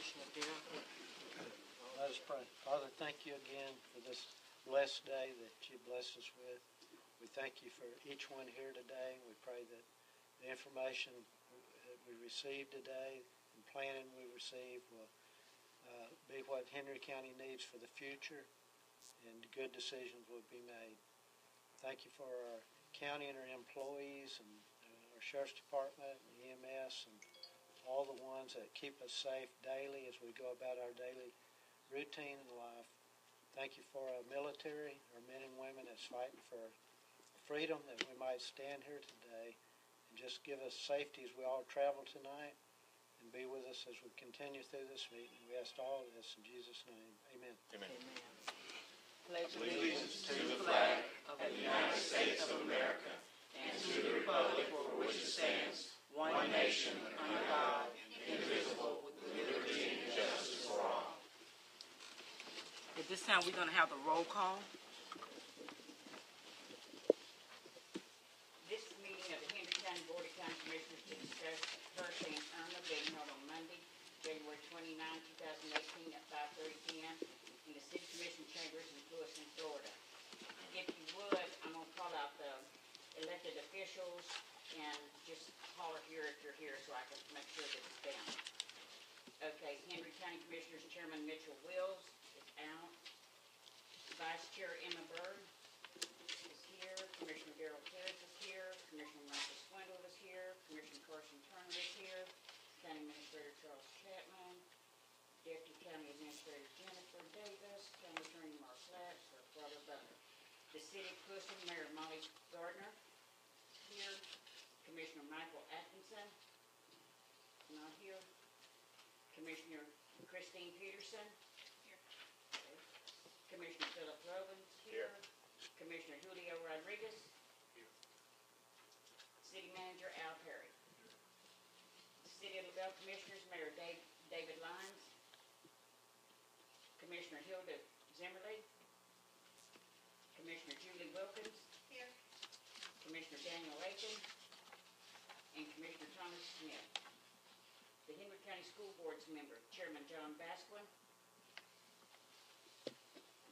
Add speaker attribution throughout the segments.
Speaker 1: Commissioner Darrell.
Speaker 2: Let us pray. Father, thank you again for this blessed day that you blessed us with. We thank you for each one here today. We pray that the information that we receive today and planning we receive will be what Henry County needs for the future, and good decisions will be made. Thank you for our county and our employees and our Sheriff's Department and EMS and all the ones that keep us safe daily as we go about our daily routine in life. Thank you for our military, our men and women that's fighting for freedom, that we might stand here today, and just give us safety as we all travel tonight, and be with us as we continue through this meeting. We ask all of this in Jesus' name. Amen.
Speaker 1: Amen. Pledge
Speaker 3: allegiance to the flag of the United States of America and to the republic for which it stands, one nation, under God, indivisible, with liberty and justice for all.
Speaker 1: At this time, we're going to have the roll call.
Speaker 4: This meeting of the Henry County Board of County Commissioners to discuss Hurricane Irma being held on Monday, January 29, 2018 at 5:30 p.m. in the City Commission chambers in Lewiston, Florida. If you would, I'm going to call out the elected officials and just holler here if you're here so I can make sure that it's down. Okay, Henry County Commissioners Chairman Mitchell Wills is out. Vice Chair Emma Byrd is here. Commissioner Darrell Terrace is here. Commissioner Michael Swindle is here. Commissioner Carson Turner is here. County Administrator Charles Chapman. Deputy County Administrator Jennifer Davis. County Attorney Mark Latz, or Robert Butler. The City of Lewiston Mayor Molly Gardner here. Commissioner Michael Atkinson not here. Commissioner Christine Peterson here. Okay. Commissioner Philip Robbins here. Commissioner Julio Rodriguez here. City Manager Al Perry. City of LaBelle Commissioners Mayor David Lyons. Commissioner Hilda Zimmerly. Commissioner Julie Wilkins here. Commissioner Daniel Aiken and Commissioner Thomas Smith. The Henry County School Board's member, Chairman John Basquin.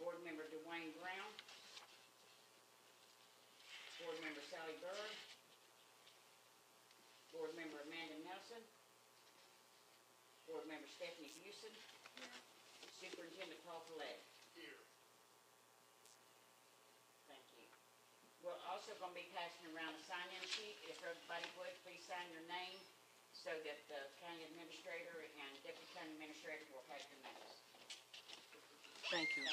Speaker 4: Board Member Dwayne Brown. Board Member Sally Burr. Board Member Amanda Nelson. Board Member Stephanie Busen. Superintendent Paul Follett.
Speaker 3: Here.
Speaker 4: Thank you. We're also going to be passing around a sign-in sheet. If everybody would, please sign your name so that the county administrator and deputy county administrator will have your names.
Speaker 1: Thank you.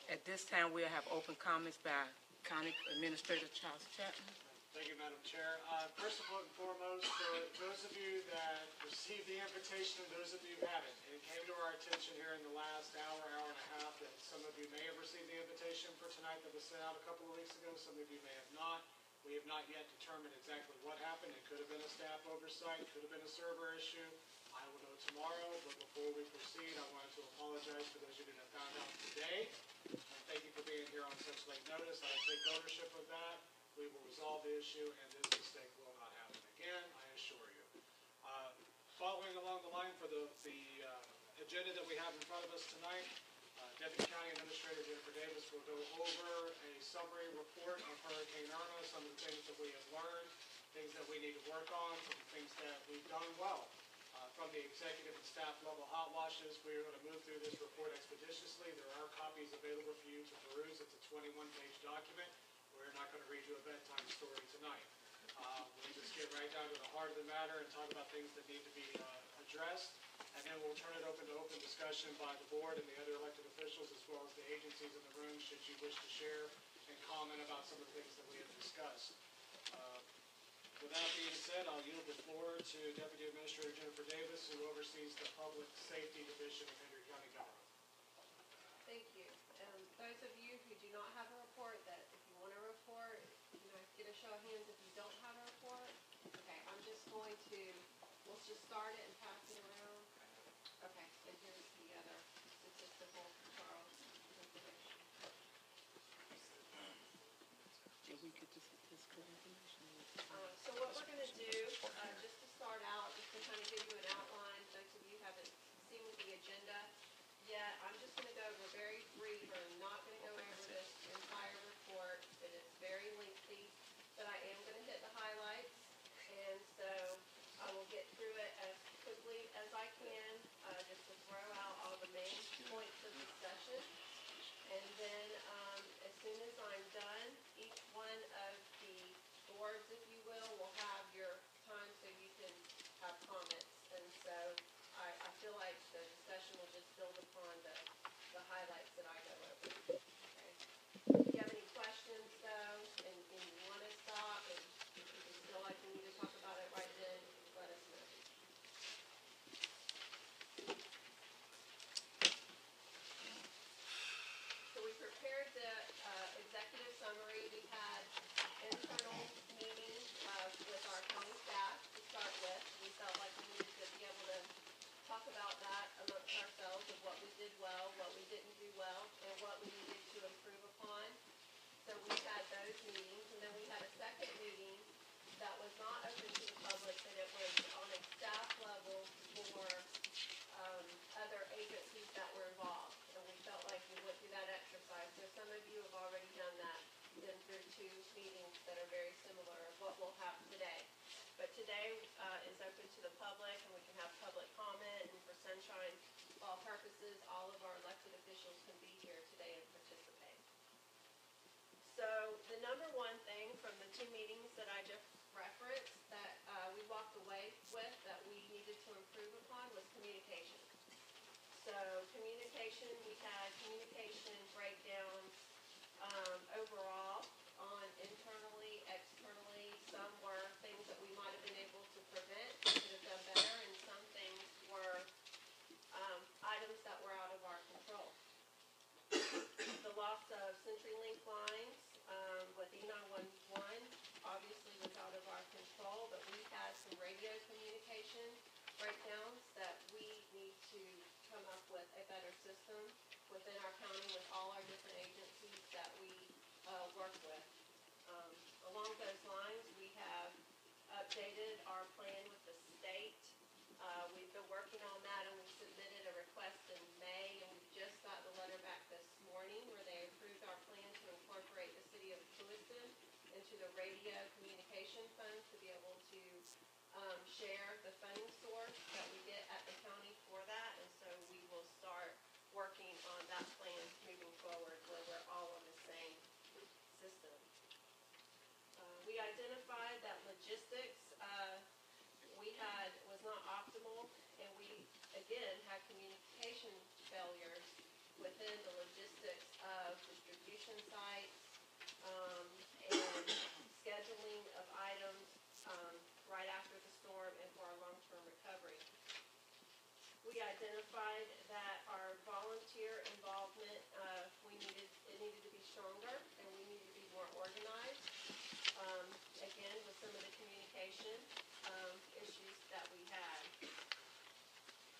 Speaker 1: At this time, we'll have open comments by County Administrator Charles Chapman.
Speaker 5: Thank you, Madam Chair. First and foremost, for those of you that received the invitation and those of you who haven't, it came to our attention here in the last hour and a half that some of you may have received the invitation for tonight that was sent out a couple of weeks ago. Some of you may have not. We have not yet determined exactly what happened. It could have been a staff oversight, could have been a server issue. I will know tomorrow, but before we proceed, I wanted to apologize for those of you that found out today. And thank you for being here on such late notice. I take ownership of that. We will resolve the issue, and this mistake will not happen again, I assure you. Following along the line for the agenda that we have in front of us tonight, Deputy County Administrator Jennifer Davis will go over a summary report of Hurricane Irma, some of the things that we have learned, things that we need to work on, some things that we've done well. From the executive and staff level hot washes, we are going to move through this report expeditiously. There are copies available for you to peruse. It's a 21-page document. We're not going to read you a bedtime story tonight. We'll just get right down to the heart of the matter and talk about things that need to be addressed. And then we'll turn it open to open discussion by the board and the other elected officials as well as the agencies in the room should you wish to share and comment about some of the things that we have discussed. With that being said, I'll yield the floor to Deputy Administrator Jennifer Davis, who oversees the Public Safety Division of Henry County Government.
Speaker 6: Thank you. Those of you who do not have a report, that if you want a report, get a show of hands if you don't have a report. Okay, I'm just going to, we'll just start it and pass it around. Okay, and here's the other statistical Charles information.
Speaker 1: Did we get the statistical information?
Speaker 6: So what we're going to do, just to start out, just to kind of give you an outline, those of you who haven't seen what the not open to the public, that it was on a staff level for other agencies that were involved. And we felt like we went through that exercise. So some of you have already done that, been through 2 meetings that are very similar of what we'll have today. But today is open to the public, and we can have public comment, and for sunshine law purposes, all of our elected officials can be here today and participate. So the number one thing from the 2 meetings that I just referenced that we walked away with that we needed to improve upon was communication. So communication, we had communication breakdowns overall on internally, externally. Some were things that we might have been able to prevent, could have done better, and some things were items that were out of our control. The loss of CenturyLink lines with E911 obviously was out of our control, but we had some radio communication breakdowns that we need to come up with a better system within our county with all our different agencies that we work with. Along those lines, we have updated our plan with the state. We've been working on that, and we submitted a request in May, and we just got the letter back this morning where they approved our plan to incorporate the city of Lewiston into the radio communication fund to be able to share the funding source that we get at the county for that, and so we will start working on that plan moving forward where we're all on the same system. We identified that logistics was not optimal, and we again had communication failures within the logistics of distribution sites and scheduling of items right after the storm and for our long-term recovery. We identified that our volunteer involvement, it needed to be stronger, and we needed to be more organized. Again, with some of the communication issues that we had.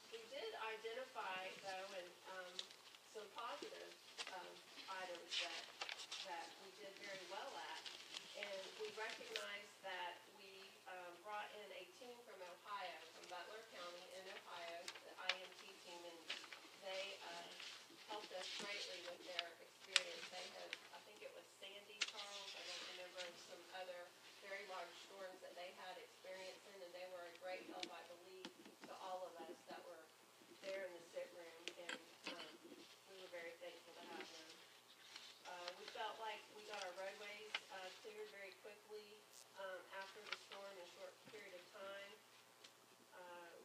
Speaker 6: We did identify, though, and some positive items that we did very well at, and we recognized that we brought in a team from Ohio, from Butler County in Ohio, the IMT team, and they helped us greatly with their experience. They have, I think it was Sandy, Charles, I don't remember, and some other very large storms that they had experience in, and they were a great help, I believe, to all of us that were there in the sit room, and we were very thankful to have them. We felt like we got our roadways cleared very quickly after the storm in a short period of time.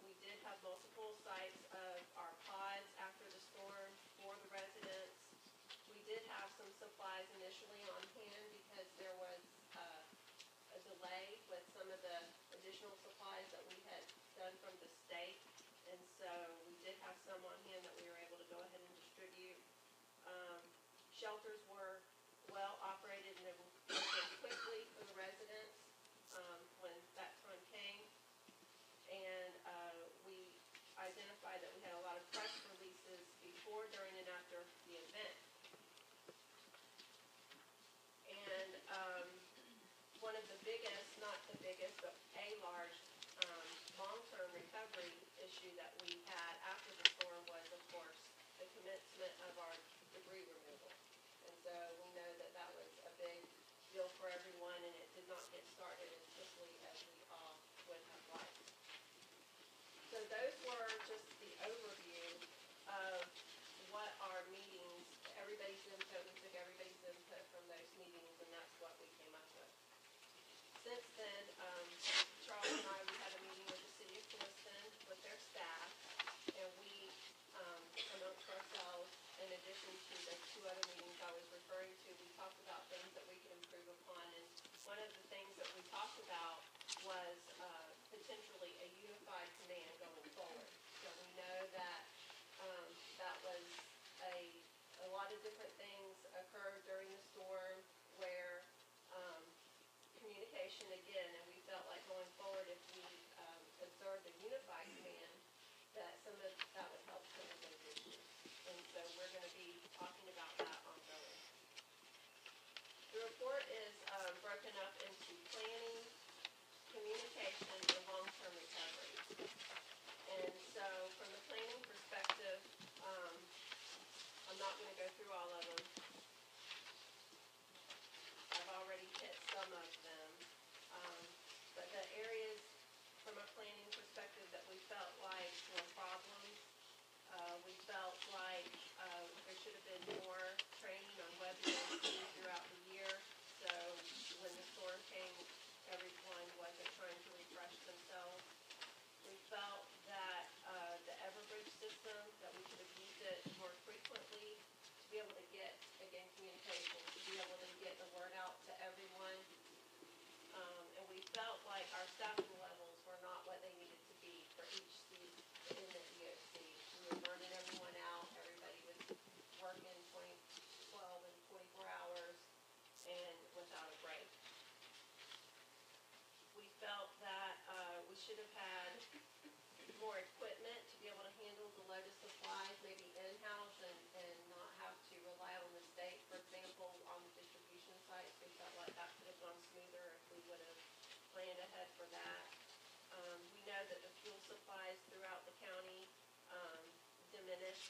Speaker 6: We did have multiple sites of our pods after the storm for the residents. We did have some supplies initially on hand because there was a delay with some of the additional supplies that we had done from the state, and so we did have some on hand that we were able to go ahead and distribute. Shelters were well operated, and they were working quickly for the residents when that time came, and we identified that we had a lot of press releases before, during, and after the event. And one of the biggest, not the biggest, but a large long-term recovery issue that we had after the storm was, of course, the commencement of our debris removal. And so we know that that was a big deal for everyone, and it did not get started as quickly as we all would have liked. So those were just the overview of what our meetings, everybody's input, we took everybody's input from those meetings, and that's what we came up with. Since then, Charles and I, we had a meeting with the city of Lewiston with their staff, and we, amongst ourselves, in addition to the 2 other meetings I was referring to, we talked about things that we could improve upon, and one of the things that we talked about was potentially a unified command going forward. So we know that that was a lot of different things occurred during the storm where communication, again,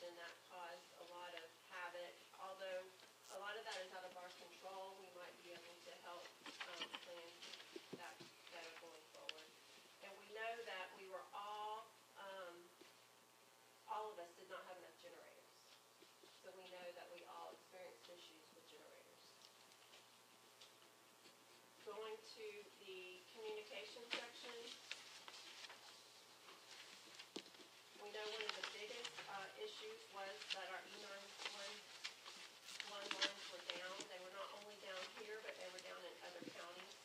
Speaker 6: and that caused a lot of havoc. Although a lot of that is out of our control, we might be able to help plan that better going forward. And we know that we were all of us did not have enough generators. So we know that we all experienced issues with generators. Going to the communication section, we know one of the biggest issues was that our E911 lines were down. They were not only down here, but they were down in other counties.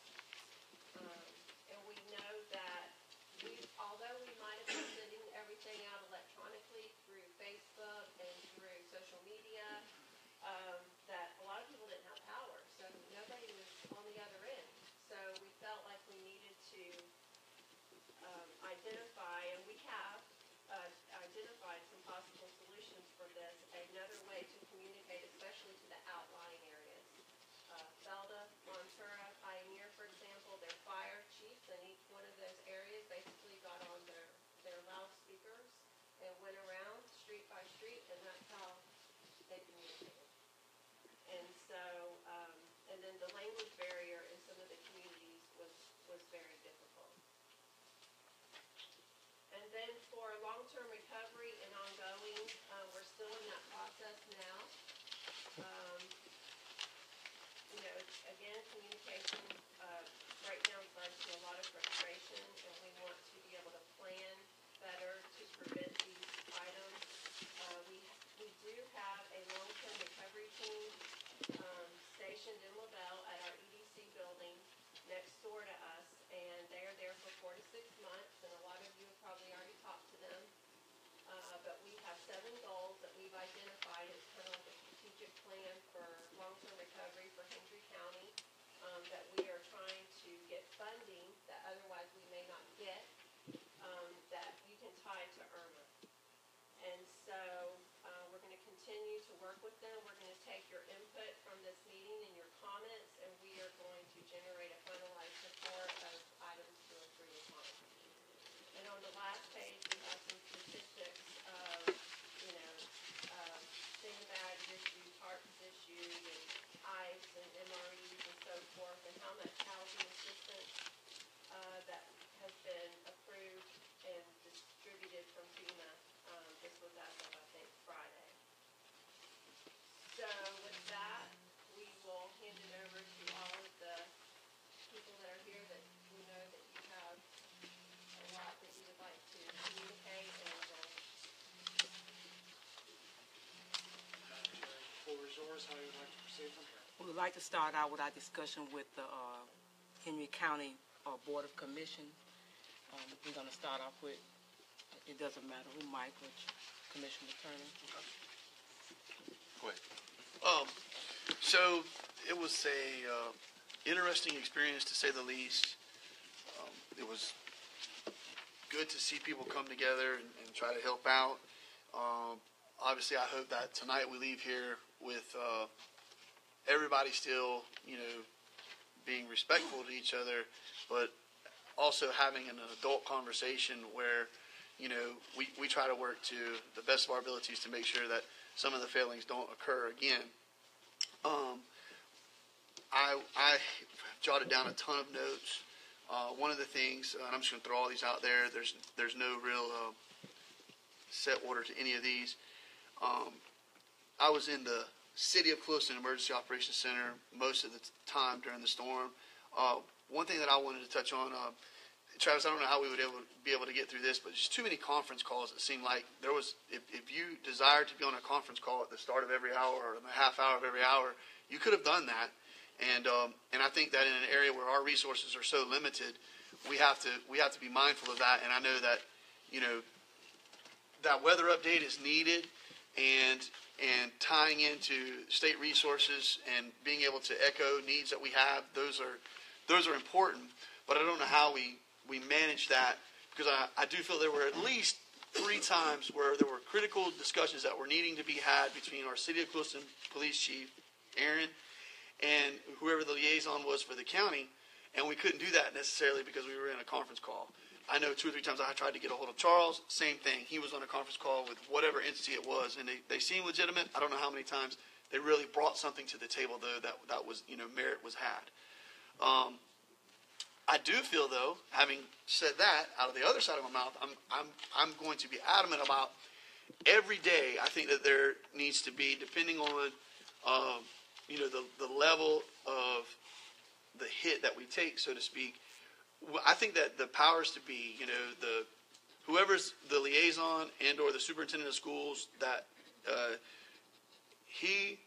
Speaker 6: And we know that although we might have been sending everything out electronically through Facebook and through social media, that a lot of people didn't have power, so nobody was on the other end. So we felt like we needed to identify, and we have identified some possible solutions for this. Another way to communicate, especially to the outlying areas. Felda, Montura, Pioneer, for example, their fire chiefs in each one of those areas basically got on their loudspeakers and went around street by street, and that's how they communicated. And so, and then the language barrier in some of the communities was very difficult. And then for long-term recovery and ongoing, we're still in that process now. Again, communication right now starts to a lot of frustration, and we want to be able to plan better to prevent these items. We do have a long-term recovery team stationed in LaBelle at our EDC building next door to us, and they are there for 4 to 6 months, and a lot of you have probably already talked to them. But we have 7 goals that we've identified as kind of like a strategic plan for long-term recovery for Hendry County, that we are trying to get funding that otherwise we may not get, that you can tie to Irma. And so we're going to continue to work with them. We're going to take your input from this meeting and your comments, and we are going to generate a finalized report of items to improve upon. And on the last page, we have some statistics of, sandbags issued, tarps issued, and ICE and MREs and so forth, and how much housing assistance that has been approved and distributed from FEMA. This was as of, I think, Friday. So with that, we will hand it over to all of the people that are here that we know that you have a lot that you would like to communicate, and
Speaker 5: Floor is yours. How you would like to proceed from here?
Speaker 1: We would like to start out with our discussion with the Henry County Board of Commissions. We're going to start off with, it doesn't matter who, Mike, which Commissioner Turner.
Speaker 7: Go ahead. So it was a interesting experience, to say the least. It was good to see people come together and try to help out. Obviously, I hope that tonight we leave here with everybody still, being respectful to each other, but also having an adult conversation where, we try to work to the best of our abilities to make sure that some of the failings don't occur again. I jotted down a ton of notes. One of the things, and I'm just going to throw all these out there, there's no real set order to any of these. I was in the City of Clewiston Emergency Operations Center most of the time during the storm. One thing that I wanted to touch on, Travis, I don't know how we would be able to get through this, but there's too many conference calls. It seemed like there was, if you desired to be on a conference call at the start of every hour or in the half hour of every hour, you could have done that. And I think that in an area where our resources are so limited, we have to be mindful of that. And I know that, that weather update is needed, and tying into state resources and being able to echo needs that we have, those are important. But I don't know how we manage that, because I do feel there were at least 3 times where there were critical discussions that were needing to be had between our City of Clewiston Police Chief, Aaron, and whoever the liaison was for the county, and we couldn't do that necessarily because we were in a conference call. I know 2 or 3 times I tried to get a hold of Charles, same thing. He was on a conference call with whatever entity it was, and they seemed legitimate. I don't know how many times they really brought something to the table, though, that was, merit was had. I do feel, though, having said that, out of the other side of my mouth, I'm going to be adamant about every day. I think that there needs to be, depending on, the level of the hit that we take, so to speak. I think that the powers to be, whoever's the liaison and or the superintendent of schools, that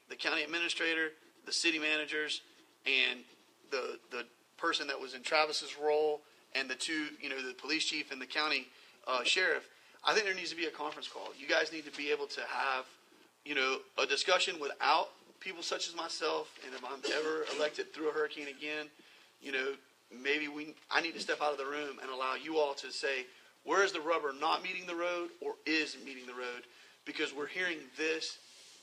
Speaker 7: the county administrator, the city managers, and the person that was in Travis's role, and the two, the police chief and the county sheriff, I think there needs to be a conference call. You guys need to be able to have, a discussion without people such as myself, and if I'm ever elected through a hurricane again, maybe I need to step out of the room and allow you all to say, where is the rubber not meeting the road or is meeting the road? Because we're hearing this,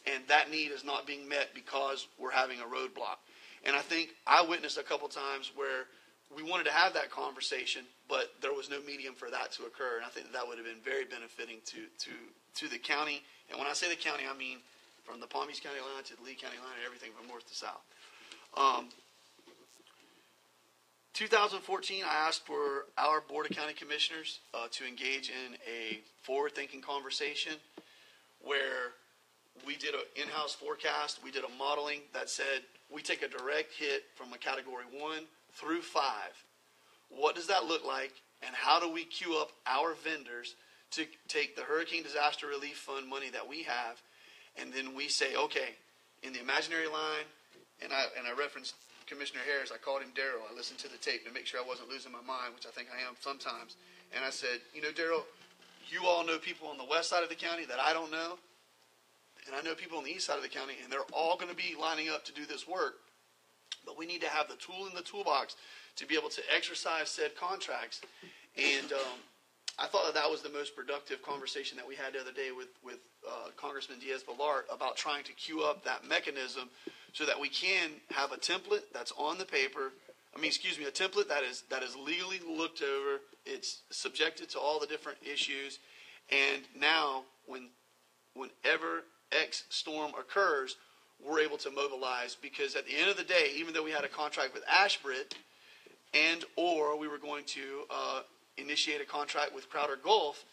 Speaker 7: and that need is not being met because we're having a roadblock. And I think I witnessed a couple times where we wanted to have that conversation, but there was no medium for that to occur. And I think that would have been very benefiting to the county. And when I say the county, I mean from the Palm Beach County line to the Lee County line and everything from north to south. 2014, I asked for our Board of County Commissioners to engage in a forward-thinking conversation where we did an in-house forecast. We did a modeling that said we take a direct hit from a Category 1 through 5. What does that look like, and how do we queue up our vendors to take the Hurricane Disaster Relief Fund money that we have, and then we say, okay, in the imaginary line, and I referenced Commissioner Harris. I called him Daryl. I listened to the tape to make sure I wasn't losing my mind, which I think I am sometimes. And I said, Daryl, you all know people on the west side of the county that I don't know, and I know people on the east side of the county, and they're all going to be lining up to do this work. But we need to have the tool in the toolbox to be able to exercise said contracts. And I thought that was the most productive conversation that we had the other day with Congressman Diaz-Balart about trying to queue up that mechanism so that we can have a template that's on the paper. A template that is legally looked over. It's subjected to all the different issues. And now, whenever X storm occurs, we're able to mobilize, because at the end of the day, even though we had a contract with Ashbridge and or we were going to initiate a contract with Crowder Gulf,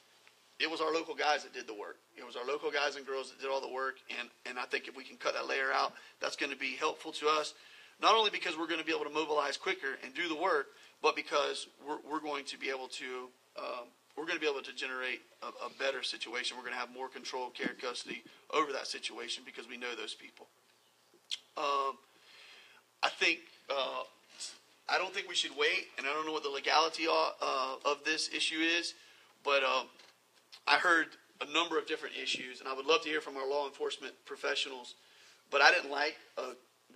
Speaker 7: it was our local guys that did the work. It was our local guys and girls that did all the work, and I think if we can cut that layer out, that's going to be helpful to us, not only because we're going to be able to mobilize quicker and do the work, but because we're going to be able to generate a better situation. We're going to have more control, care, custody over that situation because we know those people. I don't think we should wait, and I don't know what the legality of this issue is, but I heard a number of different issues, and I would love to hear from our law enforcement professionals, but I didn't like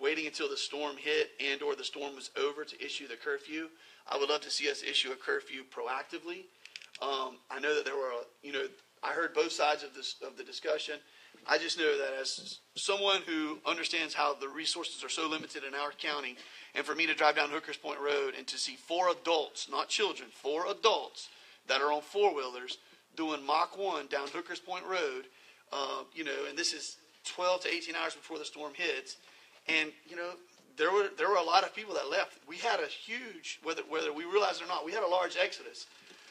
Speaker 7: waiting until the storm hit and or the storm was over to issue the curfew. I would love to see us issue a curfew proactively. I know that there were, I heard both sides of the discussion. I just know that as someone who understands how the resources are so limited in our county, and for me to drive down Hookers Point Road and to see 4 adults, not children, 4 adults that are on 4-wheelers doing Mach 1 down Hookers Point Road, and this is 12 to 18 hours before the storm hits, and, there were a lot of people that left. We had a huge, whether we realized it or not, we had a large exodus.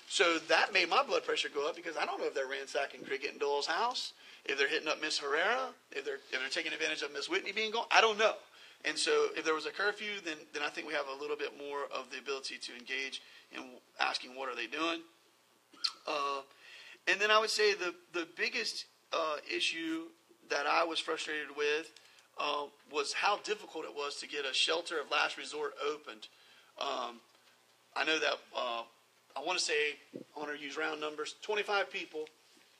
Speaker 7: So that made my blood pressure go up, because I don't know if they're ransacking Cricket and Dole's house, if they're hitting up Miss Herrera, if they're taking advantage of Miss Whitney being gone. I don't know. And so if there was a curfew, then I think we have a little bit more of the ability to engage in asking what are they doing. And then I would say the biggest issue that I was frustrated with was how difficult it was to get a shelter of last resort opened. I know that I want to use round numbers, 25 people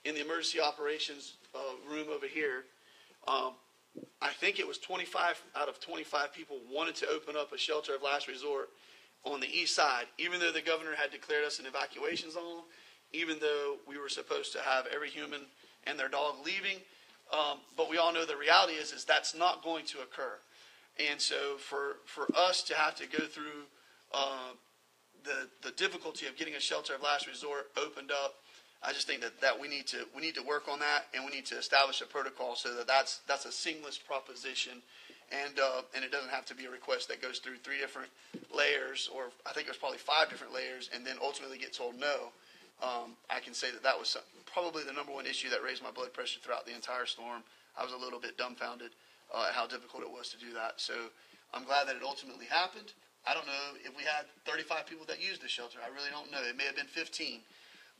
Speaker 7: in the emergency operations room over here. I think it was 25 out of 25 people wanted to open up a shelter of last resort on the east side, even though the governor had declared us an evacuation zone, even though we were supposed to have every human and their dog leaving. But we all know the reality is that's not going to occur. And so for us to have to go through the difficulty of getting a shelter of last resort opened up. I just think that we need to work on that, and we need to establish a protocol so that that's a seamless proposition, and it doesn't have to be a request that goes through 3 different layers, or I think there's probably 5 different layers, and then ultimately get told no. I can say that was probably the number one issue that raised my blood pressure throughout the entire storm. I was a little bit dumbfounded at how difficult it was to do that. So I'm glad that it ultimately happened. I don't know if we had 35 people that used the shelter. I really don't know. It may have been 15.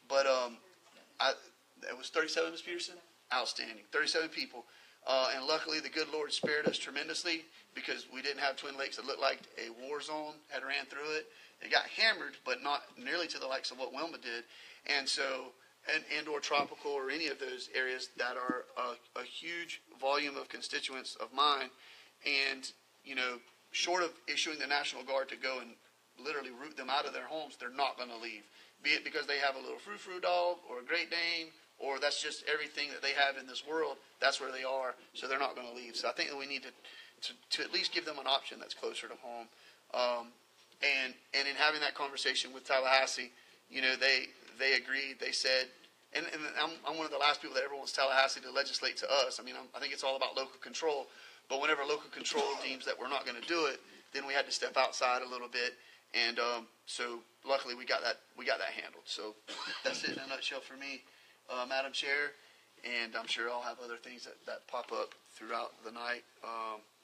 Speaker 7: But it was 37, Ms. Peterson? Outstanding. 37 people. And luckily, the good Lord spared us tremendously because we didn't have Twin Lakes that looked like a war zone had ran through it. It got hammered, but not nearly to the likes of what Wilma did. And so, and or tropical or any of those areas that are a huge volume of constituents of mine. And, short of issuing the National Guard to go and literally root them out of their homes, they're not going to leave. Be it because they have a little frou-frou dog or a Great Dane, or that's just everything that they have in this world, that's where they are, so they're not going to leave. So I think that we need to at least give them an option that's closer to home. And in having that conversation with Tallahassee, they agreed. They said, and I'm one of the last people that ever wants Tallahassee to legislate to us. I mean, I think it's all about local control. But whenever local control deems that we're not going to do it, then we had to step outside a little bit. And so luckily we got that handled. So that's it in a nutshell for me, Madam Chair. And I'm sure I'll have other things that pop up throughout the night.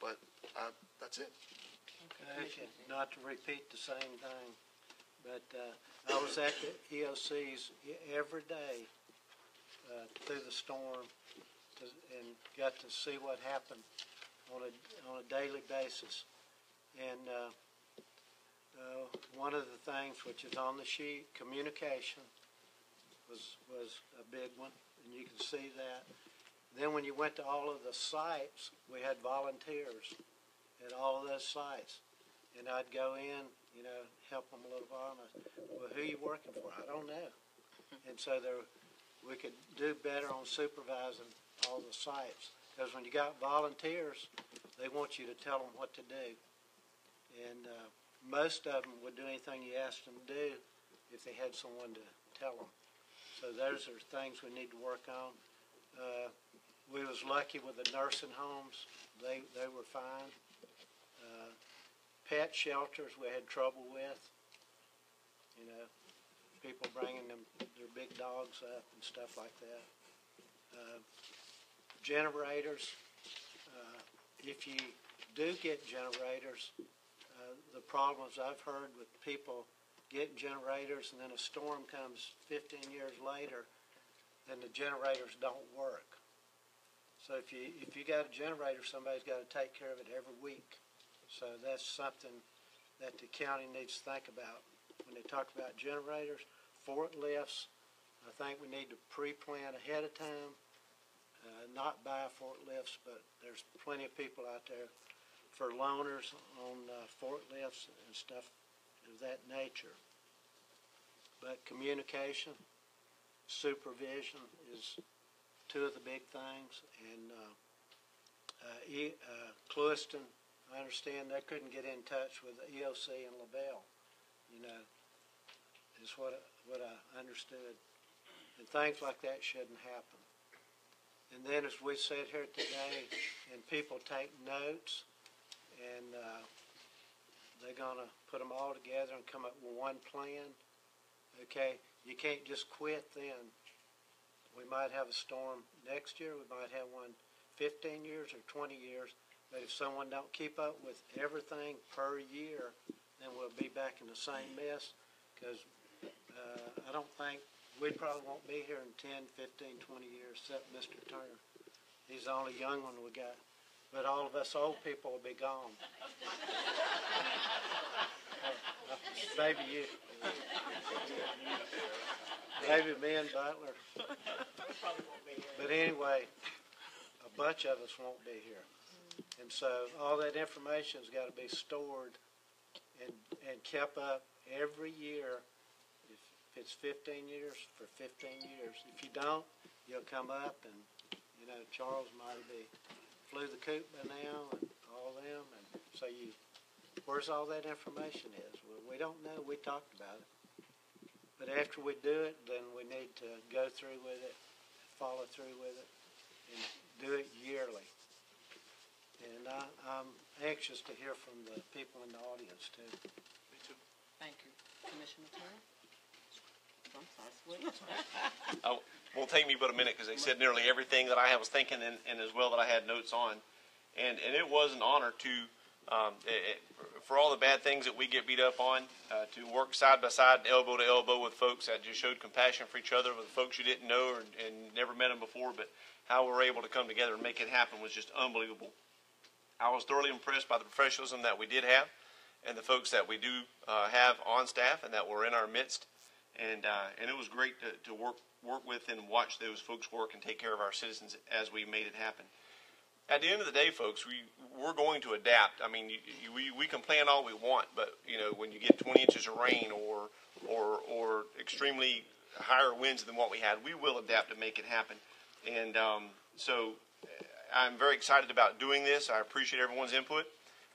Speaker 7: But that's it.
Speaker 2: Okay. Not to repeat the same thing, but I was at the EOCs every day through the storm and got to see what happened on a daily basis. And one of the things which is on the sheet, communication, was a big one, and you can see that. Then when you went to all of the sites, we had volunteers at all of those sites. And I'd go in, help them a little while, and I said, well, who are you working for? I don't know. And so we could do better on supervising all the sites. Because when you got volunteers, they want you to tell them what to do. And most of them would do anything you asked them to do if they had someone to tell them. So those are things we need to work on. We was lucky with the nursing homes. They were fine. Pet shelters we had trouble with. People bringing their big dogs up and stuff like that. Generators, if you do get generators, the problems I've heard with people getting generators and then a storm comes 15 years later, then the generators don't work. So if you got a generator, somebody's got to take care of it every week. So that's something that the county needs to think about. When they talk about generators, forklifts, I think we need to pre-plan ahead of time. Not buy forklifts, but there's plenty of people out there for loaners on forklifts and stuff of that nature. But communication, supervision is 2 of the big things. And Clewiston, I understand they couldn't get in touch with the EOC in LaBelle, is what I understood. And things like that shouldn't happen. And then as we sit here today and people take notes and they're going to put them all together and come up with one plan, okay, you can't just quit then. We might have a storm next year. We might have one 15 years or 20 years. But if someone don't keep up with everything per year, then we'll be back in the same mess because I don't think we probably won't be here in 10, 15, 20 years, except Mr. Turner. He's the only young one we got. But all of us old people will be gone. Maybe you. Maybe me and Butler. But anyway, a bunch of us won't be here. And so all that information's got to be stored and kept up every year. If it's 15 years, for 15 years. If you don't, you'll come up and, Charles might be flew the coop by now and all them. And so where's all that information is? Well, we don't know. We talked about it. But after we do it, then we need to go through with it, follow through with it, and do it yearly. And I'm anxious to hear from the people in the audience, too.
Speaker 7: Me too.
Speaker 1: Thank you. Commissioner Turner? I'm sorry,
Speaker 8: Won't take me but a minute because they said nearly everything that I was thinking and as well that I had notes on. And it was an honor to, for all the bad things that we get beat up on, to work side by side, elbow to elbow with folks that just showed compassion for each other, with folks you didn't know and never met them before, but how we were able to come together and make it happen was just unbelievable. I was thoroughly impressed by the professionalism that we did have and the folks that we do have on staff and that were in our midst. And it was great to work with and watch those folks work and take care of our citizens as we made it happen. At the end of the day, folks, we're going to adapt. I mean, we can plan all we want, but when you get 20 inches of rain or extremely higher winds than what we had, we will adapt to make it happen. And so I'm very excited about doing this. I appreciate everyone's input.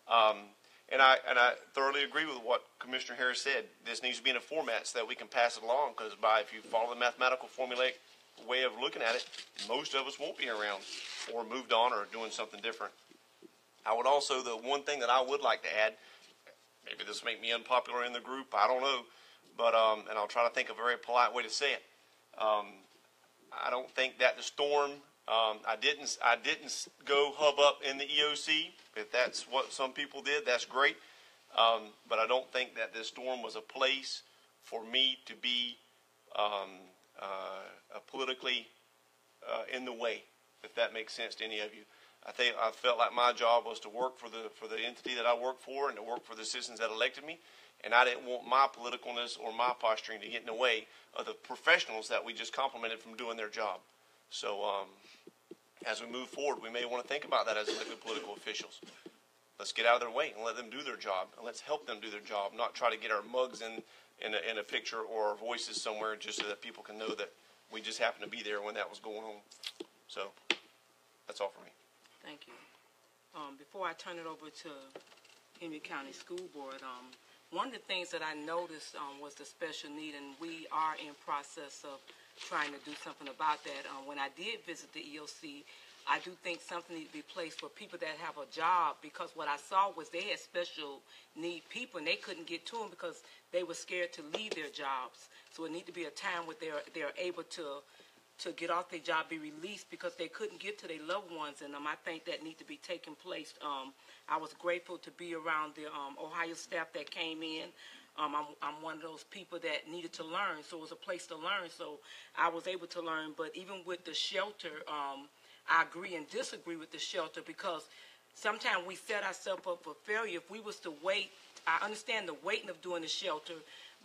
Speaker 8: And I thoroughly agree with what Commissioner Harris said. This needs to be in a format so that we can pass it along, because if you follow the mathematical formulaic way of looking at it, most of us won't be around or moved on or doing something different. I would also, the one thing that I would like to add, maybe this will make me unpopular in the group, I don't know, but and I'll try to think of a very polite way to say it. I don't think that the storm, I didn't go hub up in the EOC. If that's what some people did, that's great. But I don't think that this storm was a place for me to be politically in the way, if that makes sense to any of you. I felt like my job was to work for the entity that I work for and to work for the citizens that elected me, and I didn't want my politicalness or my posturing to get in the way of the professionals that we just complimented from doing their job. So as we move forward, we may want to think about that as elected political officials. Let's get out of their way and let them do their job, and let's help them do their job, not try to get our mugs in a picture or our voices somewhere just so that people can know that we just happened to be there when that was going on. So that's all for me.
Speaker 1: Thank you. Before I turn it over to Henry County School Board, one of the things that I noticed was the special need, and we are in process of trying to do something about that. When I did visit the EOC, I do think something needs to be placed for people that have a job, because what I saw was they had special need people and they couldn't get to them because they were scared to leave their jobs. So it needs to be a time where they're able to get off their job, be released, because they couldn't get to their loved ones, and I think that needs to be taking place. I was grateful to be around the Ohio staff that came in. I'm one of those people that needed to learn, so it was a place to learn, so I was able to learn. But even with the shelter, I agree and disagree with the shelter, because sometimes we set ourselves up for failure. If we was to wait, I understand the waiting of doing the shelter,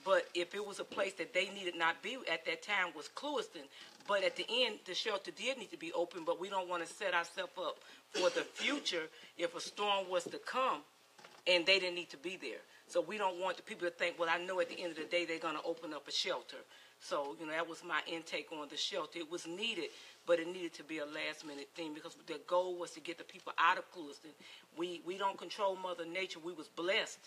Speaker 1: but if it was a place that they needed not be at that time was Clewiston. But at the end, the shelter did need to be open, but we don't want to set ourselves up for the future if a storm was to come and they didn't need to be there. So we don't want the people to think, well, I know at the end of the day they're going to open up a shelter. So, that was my intake on the shelter. It was needed, but it needed to be a last-minute thing, because the goal was to get the people out of Clewiston. We don't control Mother Nature. We was blessed,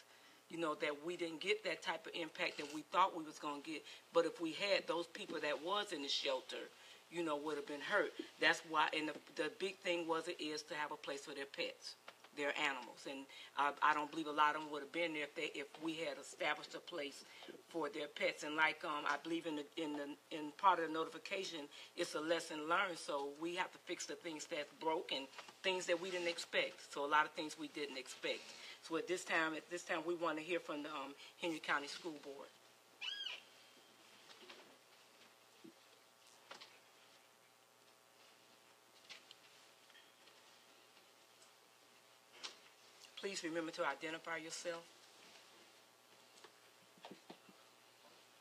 Speaker 1: that we didn't get that type of impact that we thought we was going to get. But if we had, those people that was in the shelter, would have been hurt. That's why, and the big thing is to have a place for their pets, their animals. And I don't believe a lot of them would have been there if we had established a place for their pets. And like I believe in part of the notification, it's a lesson learned. So we have to fix the things that's broke and things that we didn't expect. So a lot of things we didn't expect. So at this time, we want to hear from the Henry County School Board. Please remember to identify yourself.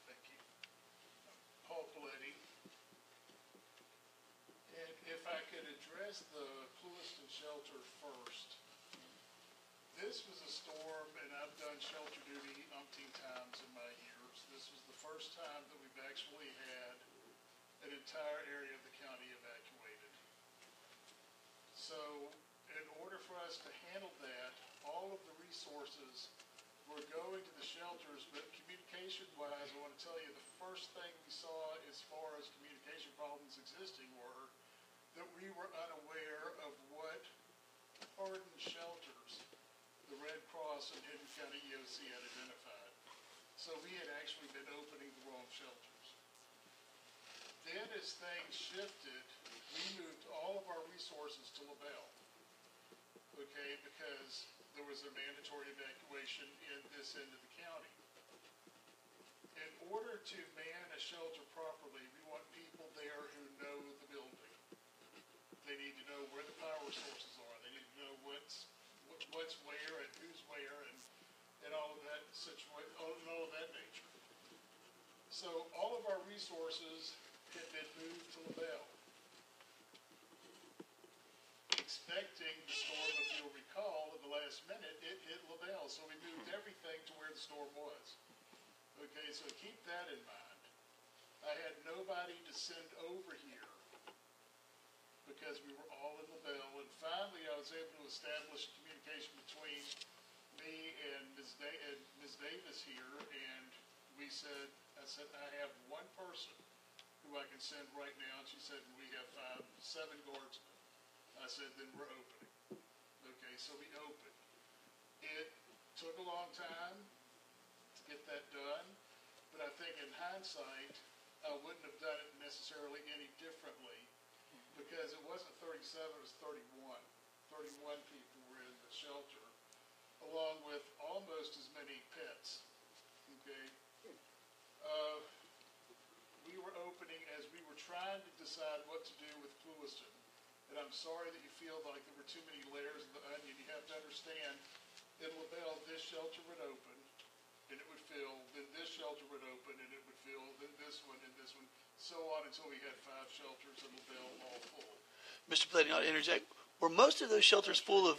Speaker 9: Thank you. Paul Paletti. And if I could address the Clewiston shelter first. This was a storm, and I've done shelter duty umpteen times in my years. This was the first time that we've actually had an entire area of the county evacuated. So in order for us to handle that, all all of the resources were going to the shelters, but communication-wise, I want to tell you, the first thing we saw as far as communication problems existing were that we were unaware of what hardened shelters the Red Cross and Henry County EOC had identified. So we had actually been opening the wrong shelters. Then as things shifted, we moved all of our resources to LaBelle, okay, because there was a mandatory evacuation in this end of the county. In order to man a shelter properly, we want people there who know the building. They need to know where the power sources are. They need to know what's where and who's where and all of that all of that nature. So all of our resources had been moved to LaBelle, expecting the storm, if you'll recall, at the last minute, it hit LaBelle, so we moved everything to where the storm was. Okay, so keep that in mind. I had nobody to send over here because we were all in LaBelle, and finally I was able to establish communication between me and Ms. Davis here, and I said, I have one person who I can send right now, and she said, we have 7 guardsmen. I said, then we're opening. Okay, so we opened. It took a long time to get that done, but I think in hindsight, I wouldn't have done it necessarily any differently, because it wasn't 37, it was 31. 31 people were in the shelter, along with almost as many pets. Okay. We were opening as we were trying to decide what to do with Clewiston. And I'm sorry that you feel like there were too many layers of the onion. You have to understand, in LaBelle, this shelter would open, and it would fill, then this shelter would open, and it would fill, then this one, and this one, so on until we had 5 shelters in LaBelle all full.
Speaker 7: Mr. Platy, not to interject, were most of those shelters full of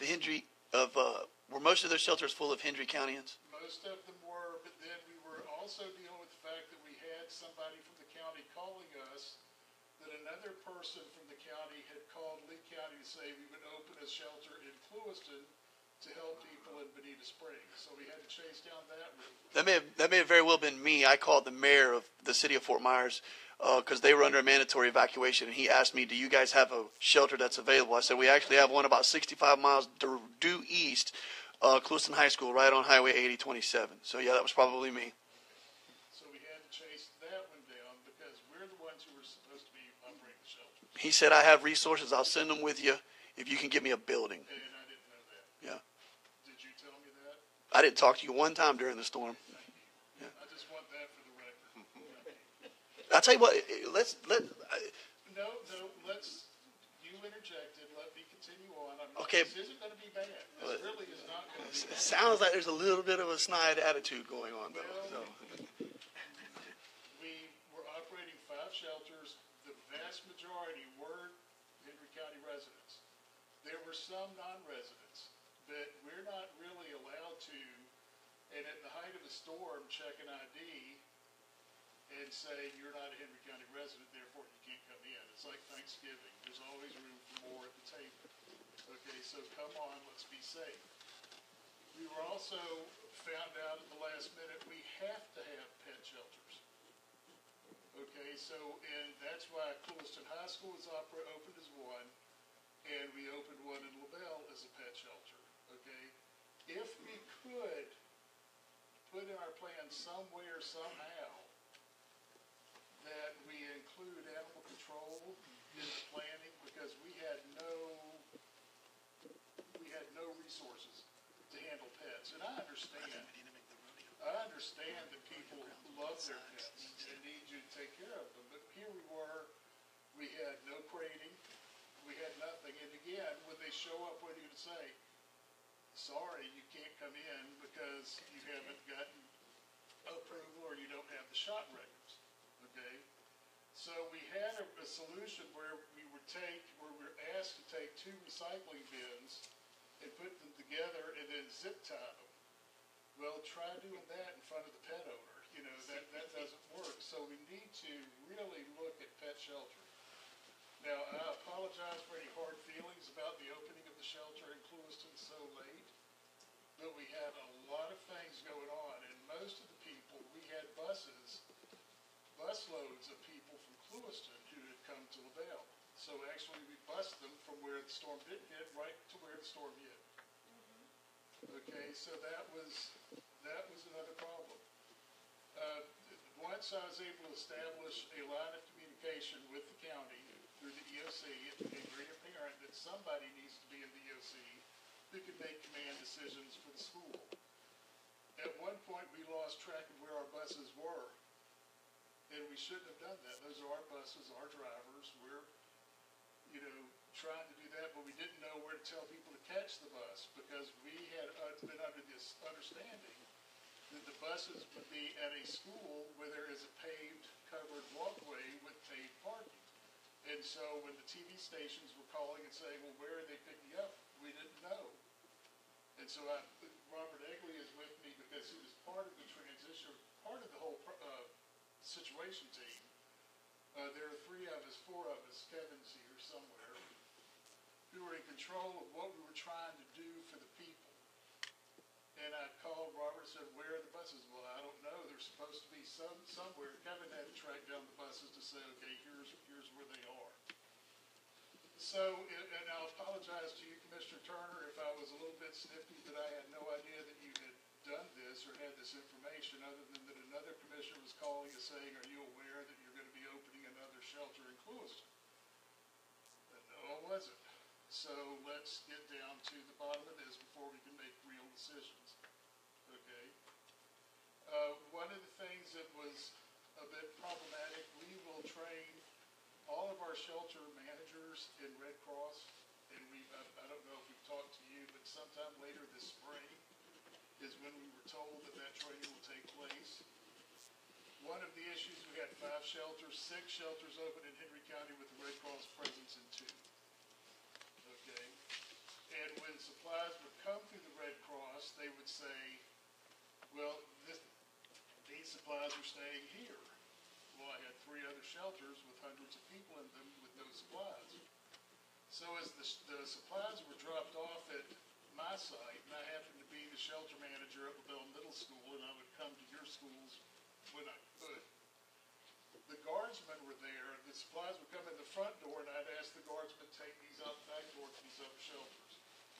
Speaker 7: Hendry, were most of those shelters full of Hendry Countyans?
Speaker 9: Most of them were, but then we were also dealing with the fact that we had somebody from the county calling us that another person from the county had called Lee County to say we would open a shelter in Clewiston to help people in Bonita Springs. So we had to chase down that route.
Speaker 7: That may have very well been me. I called the mayor of the city of Fort Myers because they were under a mandatory evacuation, and he asked me, do you guys have a shelter that's available? I said, we actually have one about 65 miles due east, Clewiston High School, right on Highway 8027. So, yeah, that was probably me.
Speaker 9: So we had to chase that one down because we're the ones who were supposed to be operating the shelter.
Speaker 7: He said, I have resources. I'll send them with you if you can get me a building.
Speaker 9: And I didn't know that.
Speaker 7: Yeah.
Speaker 9: Did you tell me that?
Speaker 7: I didn't talk to you one time during the storm.
Speaker 9: Yeah. I just want that for the record.
Speaker 7: I'll tell you what,
Speaker 9: No, you interjected. Let me continue on.
Speaker 7: Okay.
Speaker 9: This isn't going to be bad. This really is not going to be bad.
Speaker 7: it sounds like there's a little bit of a snide attitude going on, though.
Speaker 9: Well,
Speaker 7: So.
Speaker 9: We were operating 5 shelters. The vast majority were Henry County residents. There were some non-residents, but we're not really allowed to, and at the height of the storm, check an ID and say you're not a Henry County resident, therefore you can't come in. It's like Thanksgiving. There's always room for more at the table. Okay, so come on, let's be safe. We were also found out at the last minute we have to have pet shelters. Okay, so, and that's why Clewiston High School is opened as one, and we opened one in LaBelle as a pet shelter. Okay, if we could put in our plan somewhere, somehow, that we include animal control in the planning, because we had no resources to handle pets. And I understand that people love their pets and need you to take care of them. But here we were, we had no crating, we had nothing. And again, when they show up, what are you to say? Sorry, you can't come in because you haven't gotten approval or you don't have the shot records. Okay? So we had a solution where we were asked to take 2 recycling bins and put them together and then zip tie them. Well, try doing that in front of the pet owner. You know, that doesn't work. So we need to really look at pet shelter. Now, I apologize for any hard feelings about the opening of the shelter in Clewiston so late. have a lot of things going on, and most of the people, we had busloads of people from Clewiston who had come to LaBelle. So actually, we bused them from where the storm didn't hit right to where the storm hit. Okay, so that was another problem. Once I was able to establish a line of communication with the county through the EOC, it became very apparent that somebody needs to be in the EOC who can make command decisions for the school. At one point, we lost track of where our buses were, and we shouldn't have done that. Those are our buses, our drivers. We're, trying to do that, but we didn't know where to tell people to catch the bus because we had been under this understanding that the buses would be at a school where there is a paved, covered walkway with paved parking. And so when the TV stations were calling and saying, well, where are they picking up? We didn't know. And so Robert Egley is with me because he was part of the transition, part of the whole situation team. There are 3 of us, 4 of us, Kevin's here somewhere, who were in control of what we were trying to do for the people. And I called Robert and said, where are the buses? Well, I don't know. They're supposed to be somewhere. Kevin had to track down the buses to say, okay, here's where they are. So, and I'll apologize to you, Commissioner Turner, if I was a little bit snippy that I had no idea that you had done this or had this information, other than that another commissioner was calling and saying, are you aware that you're going to be opening another shelter in Clewiston? No, I wasn't. So let's get down to the bottom of this before we can make real decisions. Okay? One of the things that was a bit problematic, we will train all of our shelter managers in Red Cross, and I don't know if we've talked to you, but sometime later this spring is when we were told that training will take place. One of the issues, we had 5 shelters, 6 shelters open in Henry County with the Red Cross presence in 2. Okay? And when supplies would come through the Red Cross, they would say, well, these supplies are staying here. Well, I had 3 other shelters with hundreds of people in them with those supplies. So as the supplies were dropped off at my site, and I happened to be the shelter manager at LaBelle Middle School, and I would come to your schools when I could. The guardsmen were there, and the supplies would come in the front door, and I'd ask the guardsmen to take these out the back door to these other shelters.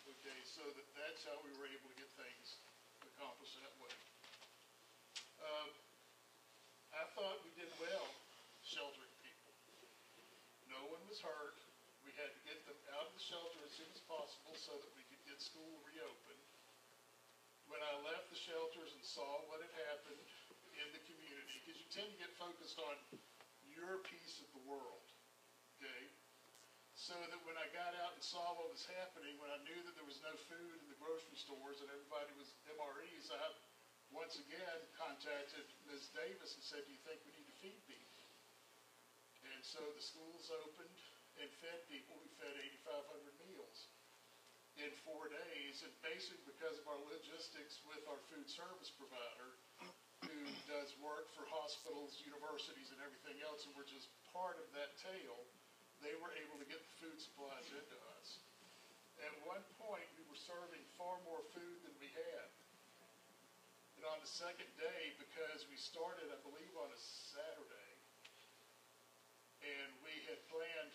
Speaker 9: Okay, so that's how we were able to get things accomplished that way. I thought we did well sheltering people. No one was hurt. We had to get them out of the shelter as soon as possible so that we could get school reopened. When I left the shelters and saw what had happened in the community, because you tend to get focused on your piece of the world, okay? So that when I got out and saw what was happening, when I knew that there was no food in the grocery stores and everybody was MREs, I once again contacted Ms. Davis and said, do you think we need to feed people? And so the schools opened and fed people. We fed 8,500 meals in 4 days, and basically because of our logistics with our food service provider, who does work for hospitals, universities, and everything else, and we're just part of that tail, they were able to get the food supplies into us. At one point, we were serving far more food than we had. And on the second day, because we started, I believe, on a Saturday, and we had planned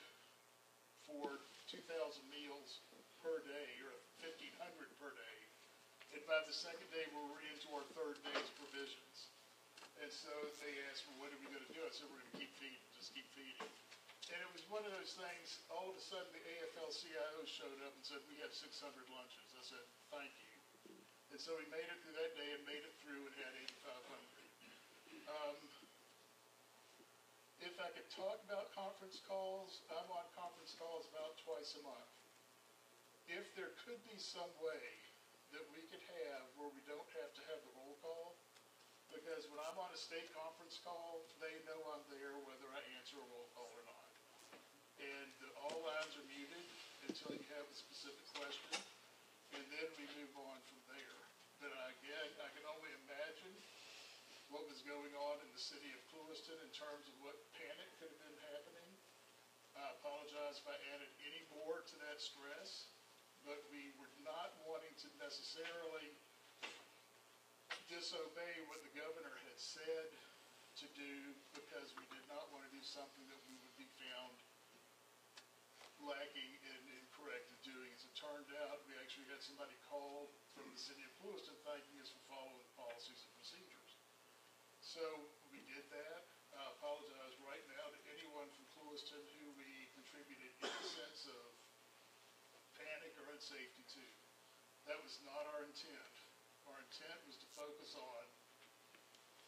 Speaker 9: for 2,000 meals per day, or 1,500 per day, and by the second day, we were into our 3rd day's provisions. And so they asked, well, what are we going to do? I said, we're going to keep feeding, just keep feeding. And it was one of those things, all of a sudden the AFL-CIO showed up and said, we have 600 lunches. I said, thank you. And so we made it through that day and made it through and had 8,500. If I could talk about conference calls, I'm on conference calls about twice a month. If there could be some way that we could have where we don't have to have the roll call, because when I'm on a state conference call, they know I'm there whether I answer a roll call or not. And all lines are muted until you have a specific question, and then we move on from there. But again, I can only imagine what was going on in the city of Clewiston in terms of what panic could have been happening. I apologize if I added any more to that stress, but we were not wanting to necessarily disobey what the governor had said to do because we did not want to do something that we would be found lacking and incorrect in doing. As it turned out, we actually had somebody call from the city of Lewiston thanking us for following the policies and procedures. So we did that. I apologize right now to anyone from Lewiston who we contributed any sense of panic or unsafety to. That was not our intent. Our intent was to focus on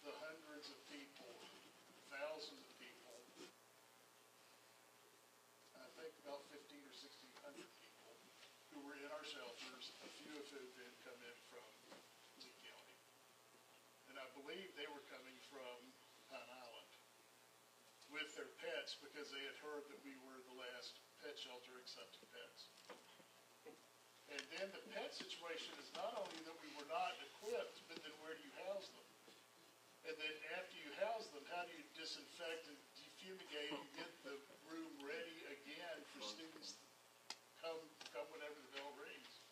Speaker 9: the hundreds of people, thousands of people, I think about 15 or 1,600 people who were in our shelters, a few of whom had come in from Lee County. And I believe they were coming from Pine Island with their pets because they had heard that we were the last pet shelter accepting pets. And then the pet situation is not only that we were not equipped, but then where do you house them? And then after you house them, how do you disinfect and defumigate and get the room ready again for students come whenever the bell rings?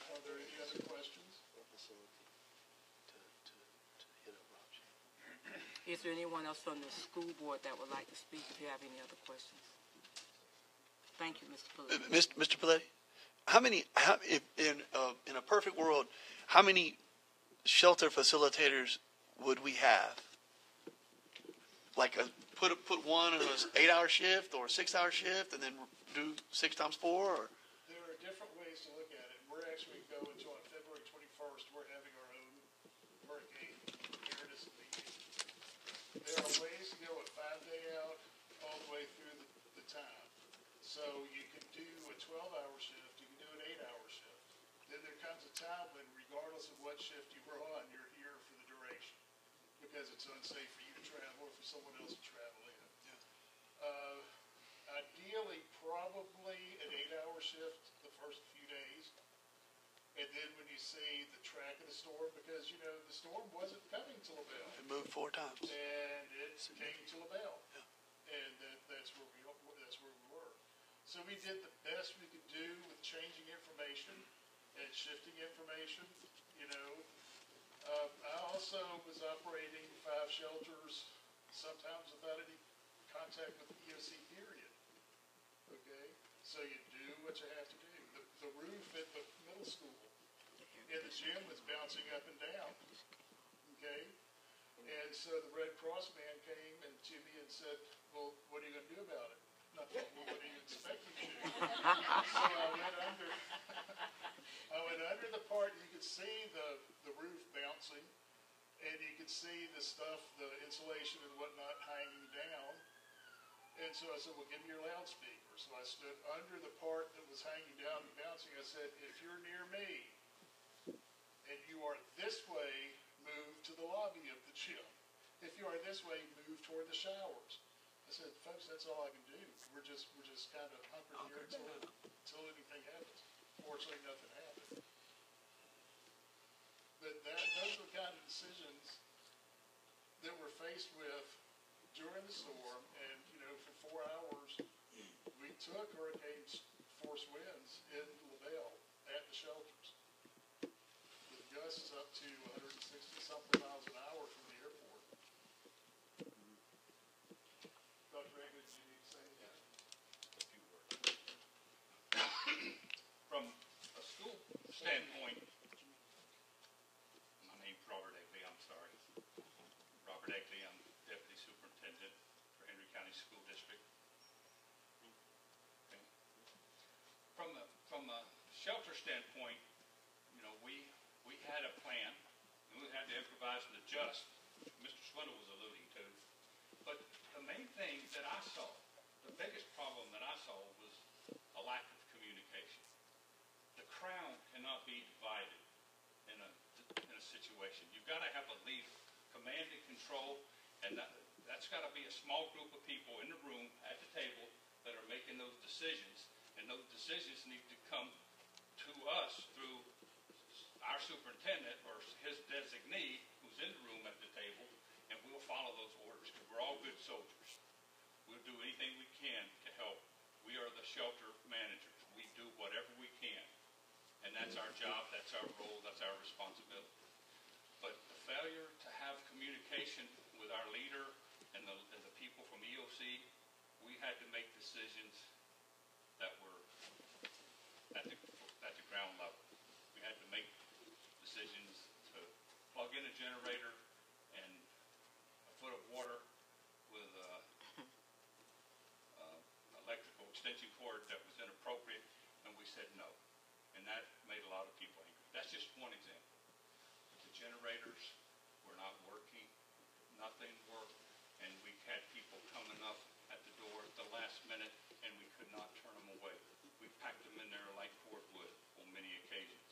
Speaker 9: Are there any other questions?
Speaker 1: Is there anyone else from the school board that would like to speak if you have any other questions? Thank you, Mr. Paletti.
Speaker 7: Mr. Paletti, in a perfect world, how many shelter facilitators would we have? Like put one in an 8-hour shift or a 6-hour shift, and then do 6 times 4? Or?
Speaker 9: There are different ways to look at it. We're actually going to, on February 21st, we're having our own hurricane awareness meeting. There are ways to go a 5-day out all the way through the time. So you can do a 12-hour shift, you can do an 8-hour shift. Then there comes a time when, regardless of what shift you were on, you're here for the duration because it's unsafe for you to travel or for someone else to travel in. Ideally, probably an 8-hour shift the first few days. And then when you see the track of the storm, because, you know, the storm wasn't coming to LaBelle.
Speaker 7: It moved 4 times.
Speaker 9: And it came to LaBelle. Yeah. And that's where we were. So we did the best we could do with changing information and shifting information, you know. I also was operating 5 shelters, sometimes without any contact with the EOC period. Okay? So you do what you have to do. The roof at the middle school in the gym was bouncing up and down. Okay? And so the Red Cross man came to me and said, well, what are you going to do about it? And I thought, well, what do you expect me to do? So I went under the part, you could see the roof bouncing, and you could see the stuff, the insulation and whatnot hanging down. And so I said, well, give me your loudspeaker. So I stood under the part that was hanging down and bouncing. I said, if you're near me and you are this way, move to the lobby of the gym. If you are this way, move toward the showers. I said, folks, that's all I can do. We're just kind of hunkered here until anything happens. Fortunately, nothing happened. But those are the kind of decisions that we're faced with during the storm. And, you know, for 4 hours, we took hurricane force winds in LaBelle at the shelters. With gusts up to 160-something miles an hour from the airport. Dr. Eggman, do you need to say anything?
Speaker 10: A few words. From a school standpoint, my name's Robert Egley, I'm sorry. Robert Egley, I'm Deputy Superintendent for Henry County School District. Okay. From a shelter standpoint, you know, we had a plan, and we had to improvise and adjust, which Mr. Swindle was alluding to. But the main thing that I saw, the biggest problem that I saw was a lack of communication. The crown cannot be divided in a situation. You've got to have a leader, command and control, and that's got to be a small group of people in the room at the table that are making those decisions, and those decisions need to come to us through our superintendent or his designee who's in the room at the table, and we'll follow those orders because we're all good soldiers. We'll do anything we can to help. We are the shelter managers. We do whatever we can. that's our job, that's our role, that's our responsibility. But the failure to have communication with our leader and the people from EOC, we had to make decisions that were at the ground level. We had to make decisions to plug in a generator and a foot of water with electrical extension cord that was inappropriate, and we said no. And that made a lot of people angry. That's just one example. The generators were not working, nothing worked, and we had people coming up at the door at the last minute, and we could not turn them away. We packed them in there like cordwood on many occasions,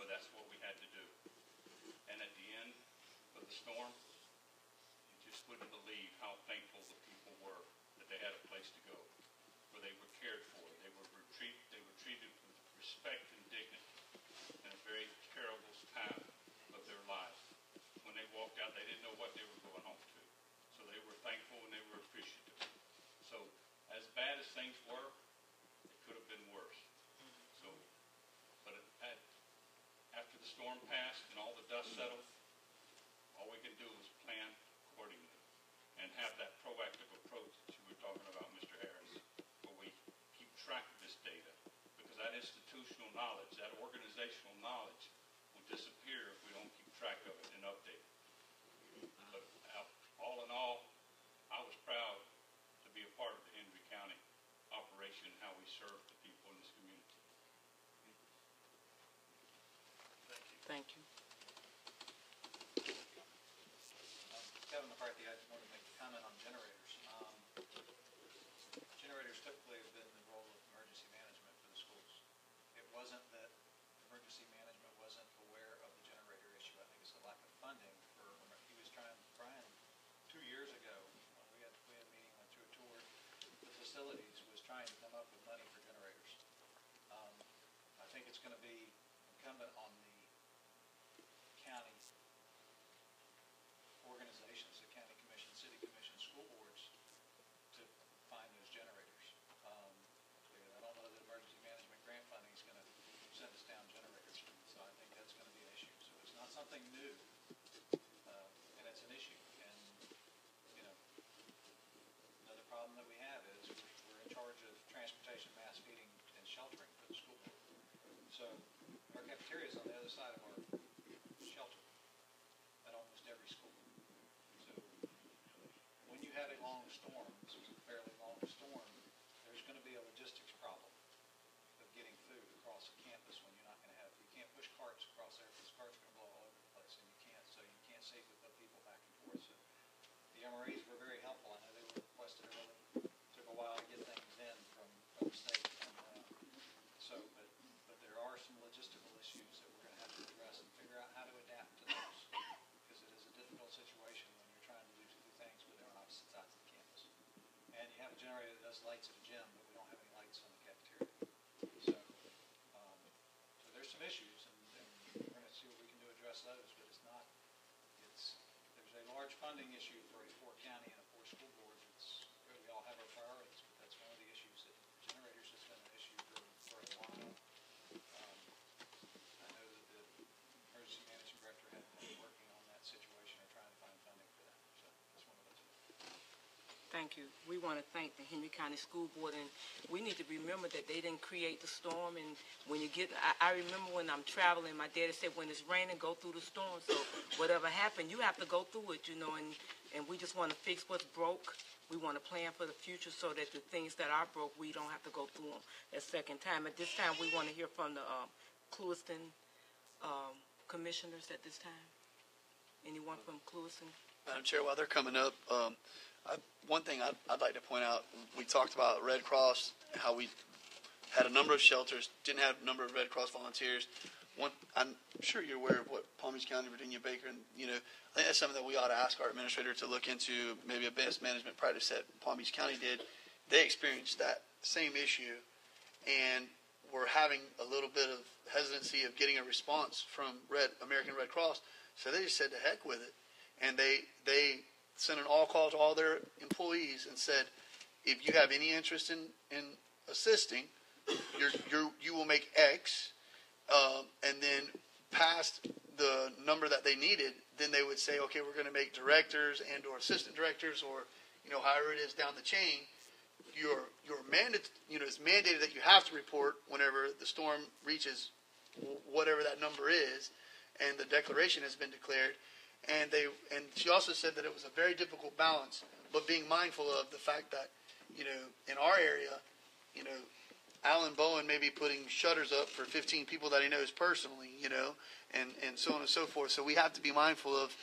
Speaker 10: but that's what we had to do. And at the end of the storm, you just wouldn't believe how thankful the people were that they had a place to go, where they were cared for. They were treated with respect and dignity in a very terrible time of their lives. When they walked out, they didn't know what they were going home to. So they were thankful and they were appreciative. So as bad as things were, it could have been worse. So, but after the storm passed and all the dust settled, all we could do was plan accordingly and have that proactive approach that you were talking about, Mr. Harris, where we keep track of this data. Because that institutional knowledge, that organizational knowledge will disappear if we don't keep track of it and update it. But all in all, I was proud to be a part of the Henry County operation and how we serve the people in this community.
Speaker 1: Thank you.
Speaker 11: Kevin McCarthy, I just wanted to make a comment on generators. Generators typically have been the role of emergency management for the schools. It wasn't that emergency management wasn't aware of the generator issue. I think it's a lack of funding for, he was trying, Brian, 2 years ago, we had a meeting, went through a tour, the facilities was trying to come up with money for generators. I think it's going to be incumbent on the county organizations, the county commission, city commission, school boards, to find those generators. I don't know that emergency management grant funding is going to send us down generators, so I think that's going to be an issue. So it's not something new, and it's an issue. And, you know, another problem that we have is we're in charge of transportation, mass feeding, and sheltering for the school board. So our cafeteria is on the other side of our shelter at almost every school. So when you have a long storm, this was a fairly long storm, there's going to be a logistics problem of getting food across a campus when you're not going to have, you can't push carts across there because carts are going to blow all over the place, and you can't safely put people back and forth. So the MREs were very helpful. I know they were requested early. It took a while to get things in from the state. But there are some logistical issues that we're going to have to address and figure out how to adapt to those, because it is a difficult situation when you're trying to do two things but they're on opposite sides of the campus. And you have a generator that does lights at a gym, but we don't have any lights on the cafeteria. So there's some issues, and we're going to see what we can do to address those. But there's a large funding issue for a 4-county and a 4-school board. We all have our priorities, but that's one of the issues that generators has been an issue for a while. I know that the emergency management director had been working on that situation or trying to find funding for that. So that's one of those.
Speaker 1: Thank you. We want to thank the Henry County School Board, and we need to remember that they didn't create the storm. And when you get, I remember when I'm traveling, my daddy said, when it's raining, go through the storm. So whatever happened, you have to go through it, you know, and we just want to fix what's broke. We want to plan for the future so that the things that are broke, we don't have to go through them a second time. At this time, we want to hear from the Clewiston commissioners at this time. Anyone from Clewiston?
Speaker 7: Madam Chair, while they're coming up, one thing I'd like to point out, we talked about Red Cross, how we had a number of shelters, didn't have a number of Red Cross volunteers. I'm sure you're aware of what Palm Beach County, Virginia, Baker, and, you know, I think that's something that we ought to ask our administrator to look into, maybe a best management practice that Palm Beach County did. They experienced that same issue, and were having a little bit of hesitancy of getting a response from American Red Cross, so they just said to heck with it. And they sent an all call to all their employees and said, if you have any interest in assisting, you will make X, and then passed the number that they needed, then they would say, okay, we're going to make directors and or assistant directors, or however it is down the chain. It's mandated that you have to report whenever the storm reaches whatever that number is, and the declaration has been declared. And she also said that it was a very difficult balance, but being mindful of the fact that, in our area, Alan Bowen may be putting shutters up for 15 people that he knows personally, and so on and so forth. So we have to be mindful of,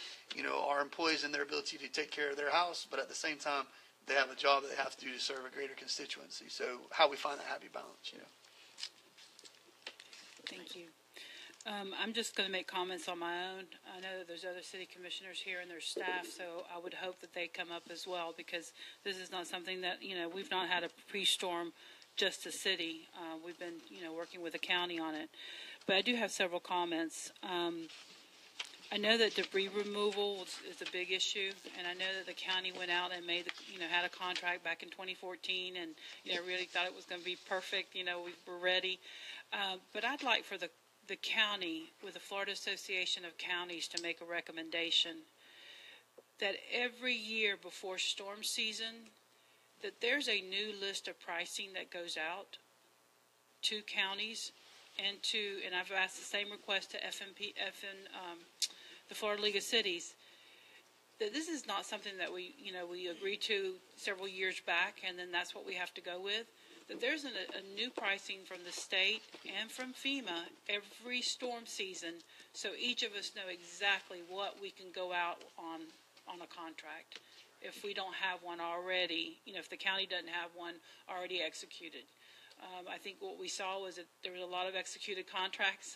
Speaker 7: our employees and their ability to take care of their house, but at the same time, they have a job that they have to do to serve a greater constituency. So how we find that happy balance,
Speaker 12: Thank you. I'm just going to make comments on my own. I know that there's other city commissioners here and their staff, so I would hope that they come up as well, because this is not something that, we've not had a pre-storm just a city. We've been, working with the county on it. But I do have several comments. I know that debris removal is a big issue, and I know that the county went out and made, had a contract back in 2014, and, really thought it was going to be perfect. We were ready. But I'd like for the county, with the Florida Association of Counties, to make a recommendation that every year before storm season, that there's a new list of pricing that goes out to counties and I've asked the same request to the Florida League of Cities, that this is not something that we agreed to several years back, and then that's what we have to go with. That there's a new pricing from the state and from FEMA every storm season, so each of us know exactly what we can go out on a contract if we don't have one already, if the county doesn't have one already executed. I think what we saw was that there was a lot of executed contracts,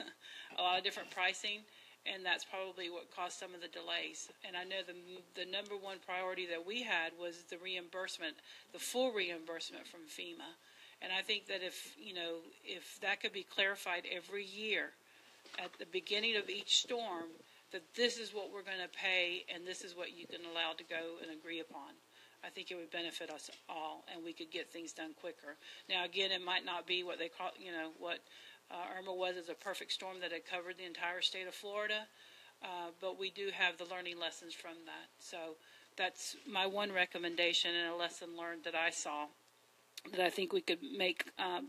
Speaker 12: a lot of different pricing, and that's probably what caused some of the delays. And I know the number one priority that we had was the reimbursement, the full reimbursement from FEMA. And I think that if that could be clarified every year at the beginning of each storm, that this is what we're going to pay and this is what you can allow to go and agree upon, I think it would benefit us all, and we could get things done quicker. Now, again, it might not be what they call, what Irma was as a perfect storm that had covered the entire state of Florida, but we do have the learning lessons from that. So that's my one recommendation and a lesson learned that I saw that I think we could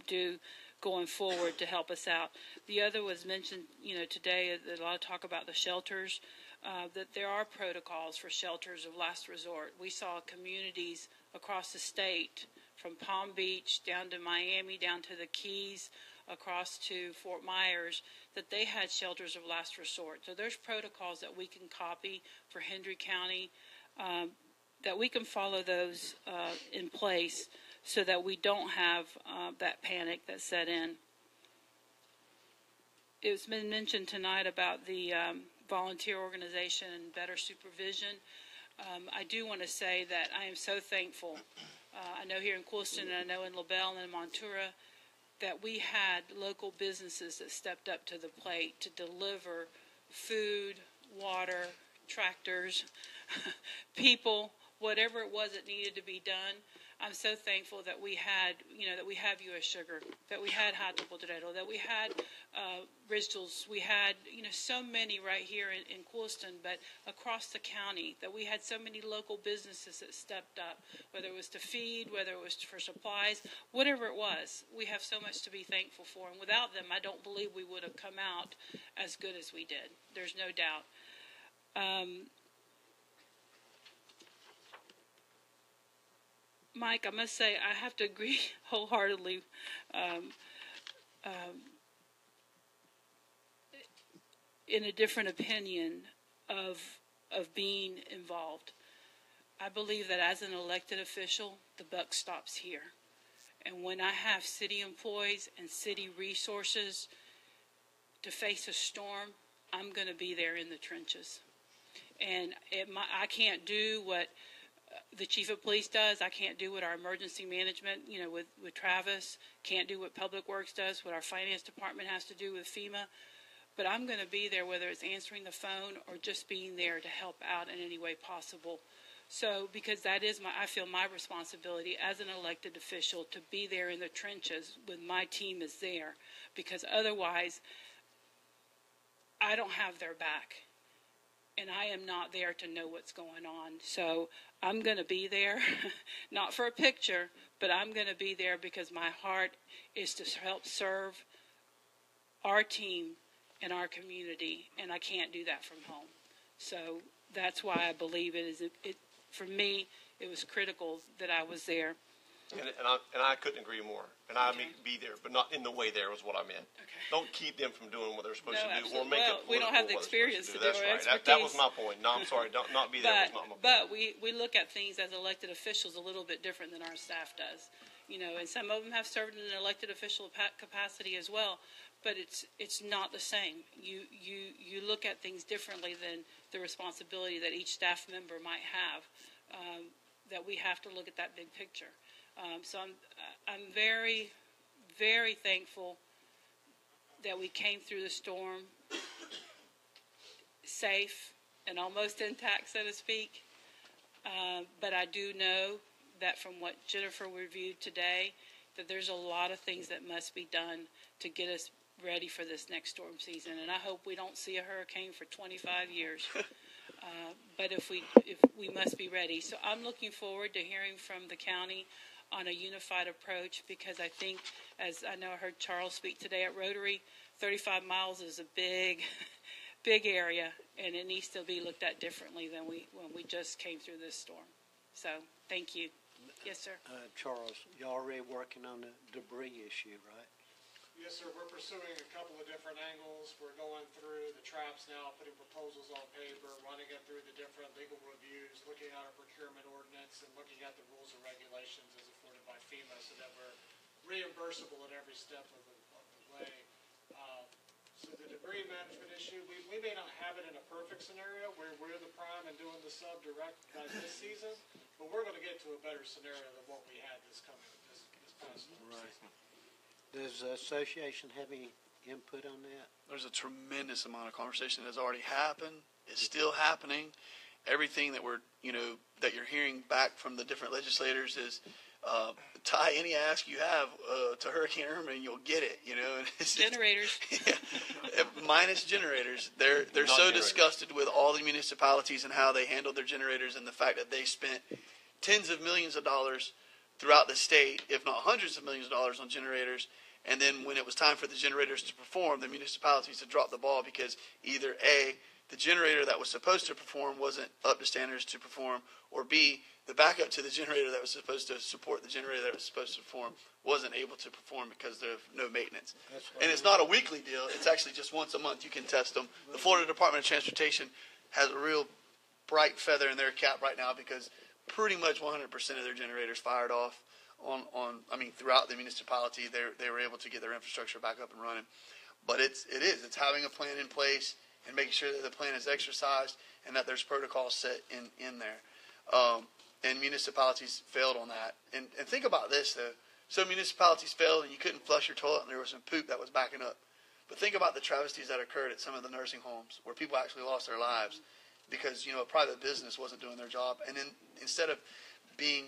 Speaker 12: do going forward to help us out. The other was mentioned, today, a lot of talk about the shelters. That there are protocols for shelters of last resort. We saw communities across the state, from Palm Beach down to Miami, down to the Keys, across to Fort Myers, that they had shelters of last resort. So there's protocols that we can copy for Hendry County, that we can follow those in place so that we don't have that panic that set in. It's been mentioned tonight about the volunteer organization and better supervision. I do want to say that I am so thankful. I know here in Coolston, and I know in LaBelle and Montura, that we had local businesses that stepped up to the plate to deliver food, water, tractors, people, whatever it was that needed to be done. I'm so thankful that we had, that we have U.S. Sugar, that we had Hot Double Dorado, that we had Ridgels, we had, so many right here in Coolston, but across the county, that we had so many local businesses that stepped up, whether it was to feed, whether it was for supplies, whatever it was. We have so much to be thankful for, and without them, I don't believe we would have come out as good as we did. There's no doubt. Mike, I must say, I have to agree wholeheartedly in a different opinion of being involved. I believe that as an elected official, the buck stops here. And when I have city employees and city resources to face a storm, I'm going to be there in the trenches. And I can't do what the chief of police does. I can't do what our emergency management, with Travis, can't do what Public Works does, what our finance department has to do with FEMA. But I'm going to be there, whether it's answering the phone or just being there to help out in any way possible. So, because that is I feel my responsibility as an elected official to be there in the trenches when my team is there. Because otherwise, I don't have their back. And I am not there to know what's going on. So I'm going to be there, not for a picture, but I'm going to be there because my heart is to help serve our team and our community, and I can't do that from home. So that's why I believe for me, it was critical that I was there.
Speaker 8: And I couldn't agree more. And I mean, be there, but not in the way there was what I meant.
Speaker 12: Okay.
Speaker 8: Don't keep them from doing what they're supposed to do, or
Speaker 12: Absolutely.
Speaker 8: make
Speaker 12: Well,
Speaker 8: it
Speaker 12: we don't have the
Speaker 8: political what they're
Speaker 12: experience to
Speaker 8: supposed
Speaker 12: do
Speaker 8: do.
Speaker 12: or
Speaker 8: That's right.
Speaker 12: expertise.
Speaker 8: That was my point. No, I'm sorry. Not be there was not my point.
Speaker 12: But we look at things as elected officials a little bit different than our staff does. You know, and some of them have served in an elected official capacity as well, but it's not the same. You look at things differently than the responsibility that each staff member might have. That we have to look at that big picture. So I'm very, very thankful that we came through the storm safe and almost intact, so to speak. But I do know that from what Jennifer reviewed today, that there's a lot of things that must be done to get us ready for this next storm season. And I hope we don't see a hurricane for 25 years. But if we must be ready. So I'm looking forward to hearing from the county on a unified approach, because I think, as I know I heard Charles speak today at Rotary, 35 miles is a big area, and it needs to be looked at differently than when we just came through this storm. So thank you. Yes, sir.
Speaker 2: Charles, you already working on the debris issue, right?
Speaker 5: Yes, sir. We're pursuing a couple of different angles. We're going through the traps now, putting proposals on paper, running it through the different legal reviews, looking at our procurement ordinance, and looking at the rules and regulations as afforded by FEMA so that we're reimbursable at every step of the way. So the debris management issue, we may not have it in a perfect scenario where we're the prime and doing the sub direct this season, but we're going to get to a better scenario than what we had this past season.
Speaker 2: Does the association have any input on that?
Speaker 7: There's a tremendous amount of conversation that has already happened. It's still happening. Everything that that you're hearing back from the different legislators is tie any ask you have to Hurricane Irma and you'll get it. And it's
Speaker 12: Generators.
Speaker 7: Minus generators. They're so disgusted with all the municipalities and how they handled their generators, and the fact that they spent tens of millions of dollars throughout the state, if not hundreds of millions of dollars, on generators. And then when it was time for the generators to perform, the municipalities had dropped the ball because either A, the generator that was supposed to perform wasn't up to standards to perform, or B, the backup to the generator that was supposed to support the generator that was supposed to perform wasn't able to perform because of no maintenance. And it's not a weekly deal. It's actually just once a month you can test them. The Florida Department of Transportation has a real bright feather in their cap right now because pretty much 100% of their generators fired off throughout the municipality. They were able to get their infrastructure back up and running. But it's having a plan in place and making sure that the plan is exercised and that there's protocols set in there. And municipalities failed on that. And think about this, though. Some municipalities failed and you couldn't flush your toilet and there was some poop that was backing up. But think about the travesties that occurred at some of the nursing homes where people actually lost their lives because, a private business wasn't doing their job. And then instead of being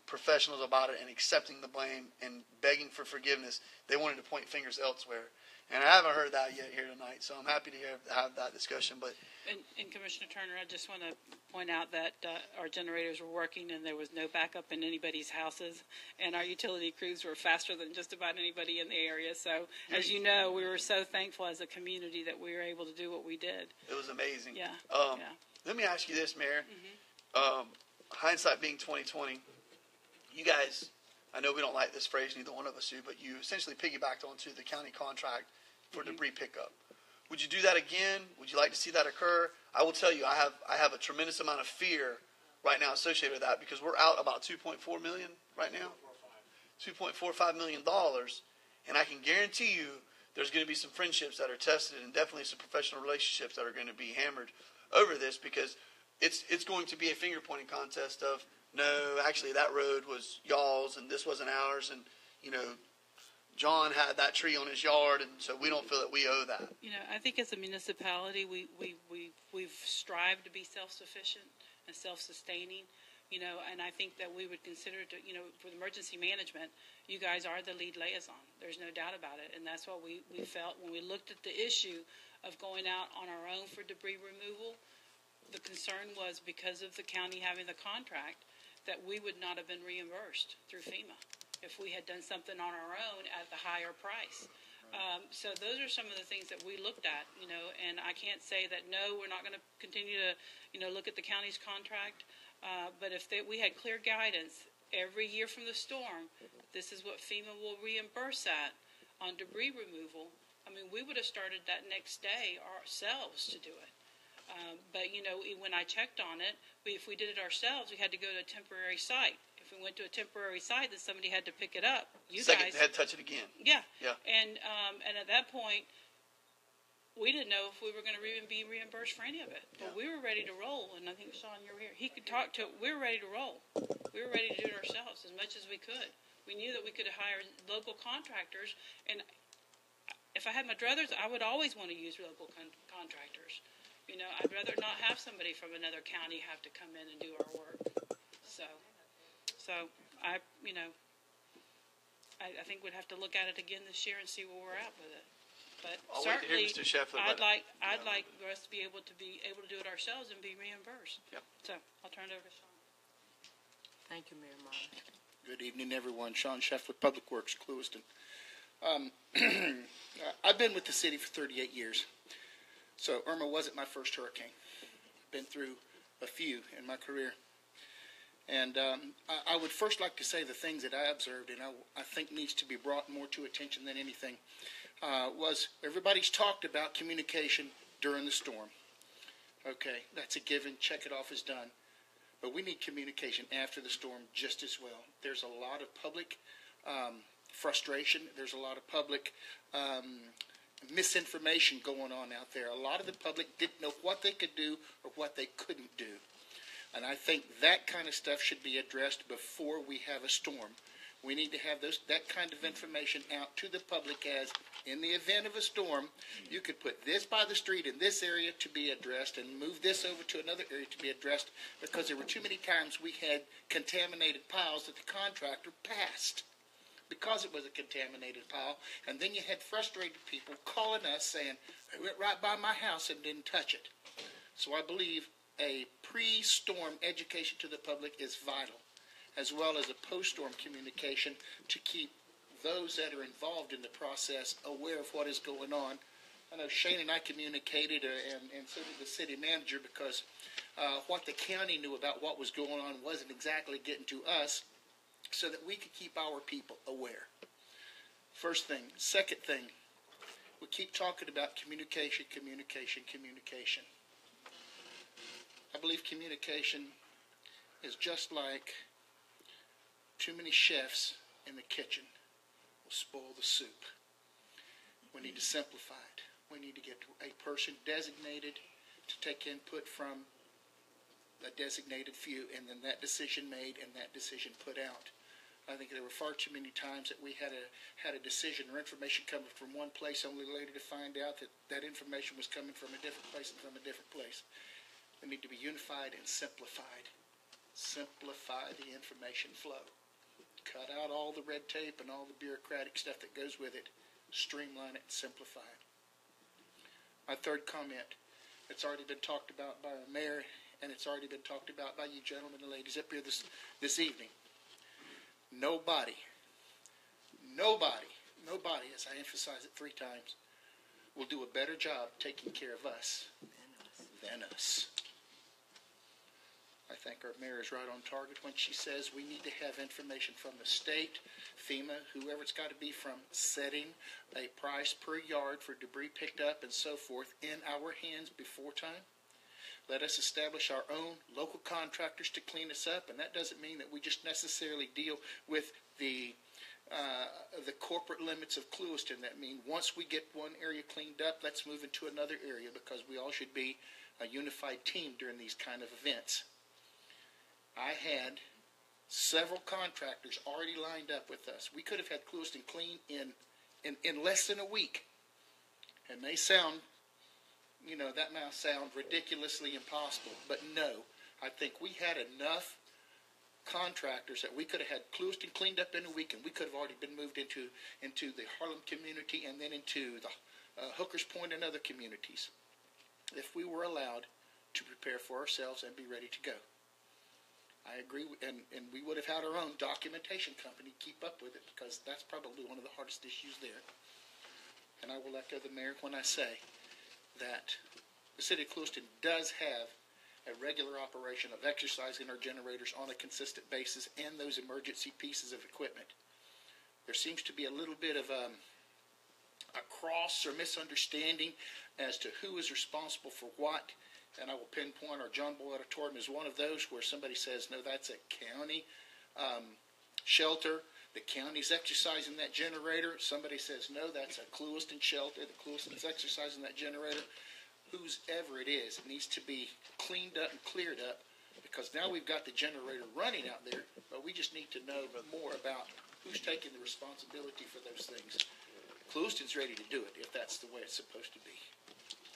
Speaker 7: professionals about it and accepting the blame and begging for forgiveness, they wanted to point fingers elsewhere. And I haven't heard that yet here tonight, so I'm happy to have that discussion. But
Speaker 12: and Commissioner Turner, I just want to point out that our generators were working and there was no backup in anybody's houses, and our utility crews were faster than just about anybody in the area. So, as you know, we were so thankful as a community that we were able to do what we did.
Speaker 7: It was amazing.
Speaker 12: Yeah.
Speaker 7: Let me ask you this, Mayor. Mm-hmm. Hindsight being 2020, you guys, I know we don't like this phrase, neither one of us do, but you essentially piggybacked onto the county contract for debris pickup. Would you do that again? Would you like to see that occur? I will tell you, I have a tremendous amount of fear right now associated with that because we're out about $2.4 million right now. $2.45 million, and I can guarantee you there's going to be some friendships that are tested and definitely some professional relationships that are going to be hammered over this because it's going to be a finger-pointing contest of, no, actually that road was y'all's and this wasn't ours, and, John had that tree on his yard, and so we don't feel that we owe that.
Speaker 12: I think as a municipality, we've strived to be self-sufficient and self-sustaining, and I think that we would consider for the emergency management, you guys are the lead liaison. There's no doubt about it. And that's what we felt when we looked at the issue of going out on our own for debris removal. The concern was because of the county having the contract that we would not have been reimbursed through FEMA if we had done something on our own at the higher price. So those are some of the things that we looked at, and I can't say that, no, we're not going to continue to, look at the county's contract. But if we had clear guidance every year from the storm, this is what FEMA will reimburse at on debris removal, we would have started that next day ourselves to do it. But, when I checked on it, if we did it ourselves, we had to go to a temporary site. If we went to a temporary site, then somebody had to pick it up. You guys
Speaker 7: had to touch it again.
Speaker 12: Yeah.
Speaker 7: Yeah.
Speaker 12: And at that point, we didn't know if we were going to even be reimbursed for any of it. But we were ready to roll, and I think, Sean, you were here. He could talk to it. We were ready to roll. We were ready to do it ourselves as much as we could. We knew that we could hire local contractors, and if I had my druthers, I would always want to use local contractors. I'd rather not have somebody from another county have to come in and do our work. So I think we'd have to look at it again this year and see where we're at with it. But
Speaker 7: I'll wait to hear
Speaker 12: certainly,
Speaker 7: Mr. Sheffield
Speaker 12: I'd
Speaker 7: about it.
Speaker 12: like for us to be able to do it ourselves and be reimbursed.
Speaker 7: Yep.
Speaker 12: So I'll turn it over to Sean.
Speaker 1: Thank you, Mayor Martin.
Speaker 13: Good evening, everyone. Sean Sheff with Public Works, Clewiston. I've been with the city for 38 years. So Irma wasn't my first hurricane. Been through a few in my career. And I would first like to say the things that I observed, and I think needs to be brought more to attention than anything, was everybody's talked about communication during the storm. Okay, that's a given. Check it off as done. But we need communication after the storm just as well. There's a lot of public frustration. There's a lot of public misinformation going on out there. A lot of the public didn't know what they could do or what they couldn't do. And I think that kind of stuff should be addressed before we have a storm. We need to have that kind of information out to the public as, in the event of a storm, you could put this by the street in this area to be addressed and move this over to another area to be addressed, because there were too many times we had contaminated piles that the contractor passed because it was a contaminated pile. And then you had frustrated people calling us saying, "I went right by my house and didn't touch it." So I believe a pre-storm education to the public is vital, as well as a post-storm communication to keep those that are involved in the process aware of what is going on. I know Shane and I communicated, and so did the city manager, because what the county knew about what was going on wasn't exactly getting to us, so that we could keep our people aware. First thing. Second thing, we keep talking about communication. I believe communication is just like too many chefs in the kitchen will spoil the soup. We need to simplify it. We need to get a person designated to take input from a designated few, and then that decision made and that decision put out. I think there were far too many times that we had a decision or information coming from one place, only later to find out that that information was coming from a different place and from a different place. We need to be unified and simplified. Simplify the information flow. Cut out all the red tape and all the bureaucratic stuff that goes with it. Streamline it and simplify it. My third comment, it's already been talked about by our mayor, and it's already been talked about by you gentlemen and ladies up here this evening. Nobody, as I emphasize it 3 times, will do a better job taking care of us than us. I think our mayor is right on target when she says we need to have information from the state, FEMA, whoever it's got to be from, setting a price per yard for debris picked up and so forth in our hands before time. Let us establish our own local contractors to clean us up, and that doesn't mean that we just necessarily deal with the corporate limits of Clewiston. That means once we get one area cleaned up, let's move into another area, because we all should be a unified team during these kind of events. I had several contractors already lined up with us. We could have had Clewiston clean in less than a week. And they sound, that might sound ridiculously impossible, but no. I think we had enough contractors that we could have had Clewiston cleaned up in a week, and we could have already been moved into the Harlem community and then into the Hooker's Point and other communities if we were allowed to prepare for ourselves and be ready to go. I agree, and we would have had our own documentation company keep up with it, because that's probably one of the hardest issues there. And I will echo the mayor when I say that the city of Clewiston does have a regular operation of exercising our generators on a consistent basis and those emergency pieces of equipment. There seems to be a little bit of a cross or misunderstanding as to who is responsible for what. And I will pinpoint our John Boy Auditorium is one of those where somebody says, no, that's a county shelter. The county's exercising that generator. Somebody says, no, that's a Clewiston shelter. The Clewiston is exercising that generator. Whoever it is, it needs to be cleaned up and cleared up, because now we've got the generator running out there, but we just need to know more about who's taking the responsibility for those things. Clewiston's ready to do it if that's the way it's supposed to be.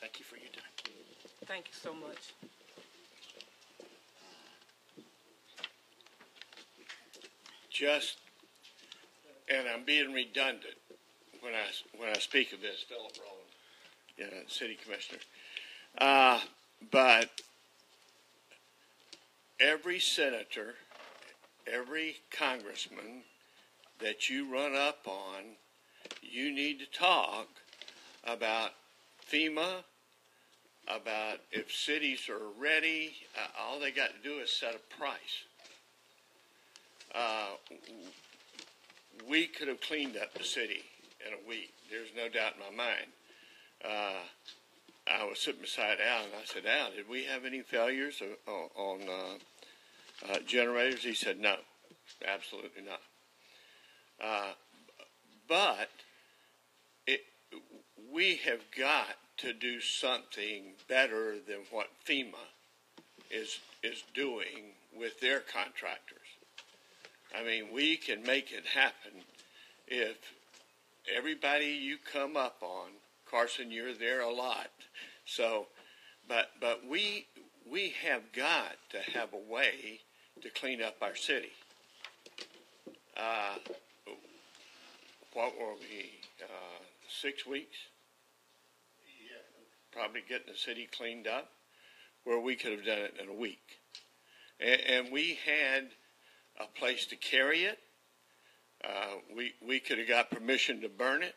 Speaker 13: Thank you for your time.
Speaker 1: Thank you so much.
Speaker 14: Just, and I'm being redundant when I speak of this, Philip Rowland, city commissioner. But every senator, every congressman that you run up on, you need to talk about FEMA, about if cities are ready. All they got to do is set a price. We could have cleaned up the city in a week. There's no doubt in my mind. I was sitting beside Al, and I said, Al, did we have any failures on generators? He said, no, absolutely not. But we have got to do something better than what FEMA is doing with their contractors. I mean, we can make it happen if everybody you come up on, Carson, you're there a lot. So, but we have got to have a way to clean up our city. What were we, 6 weeks? Yeah. Probably getting the city cleaned up, where we could have done it in a week. And we had a place to carry it. We could have got permission to burn it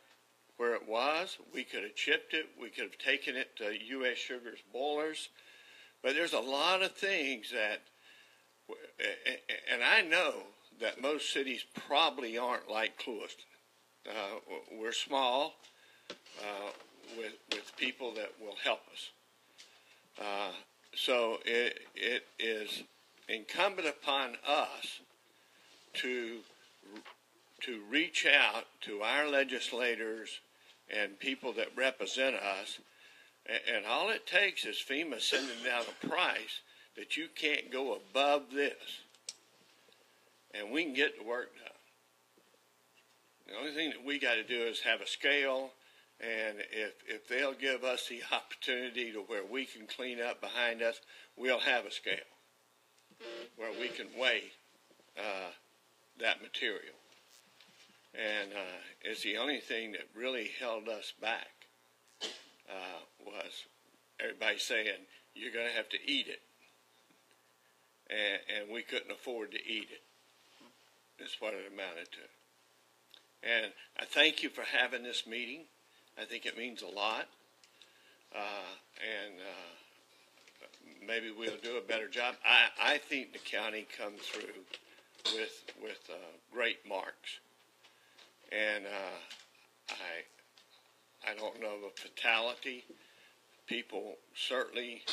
Speaker 14: where it was. We could have chipped it. We could have taken it to U.S. Sugar's boilers. But there's a lot of things that, and I know that most cities probably aren't like Clewiston. We're small with people that will help us. So it is incumbent upon us to reach out to our legislators and people that represent us, and all it takes is FEMA sending down a price that you can't go above this, and we can get the work done. The only thing that we got to do is have a scale, and if they'll give us the opportunity to where we can clean up behind us, we'll have a scale where we can weigh that material. And it's the only thing that really held us back was everybody saying, you're going to have to eat it. And we couldn't afford to eat it. That's what it amounted to. And I thank you for having this meeting. I think it means a lot. And maybe we'll do a better job. I think the county comes through with great marks. And I don't know of a fatality. People certainly,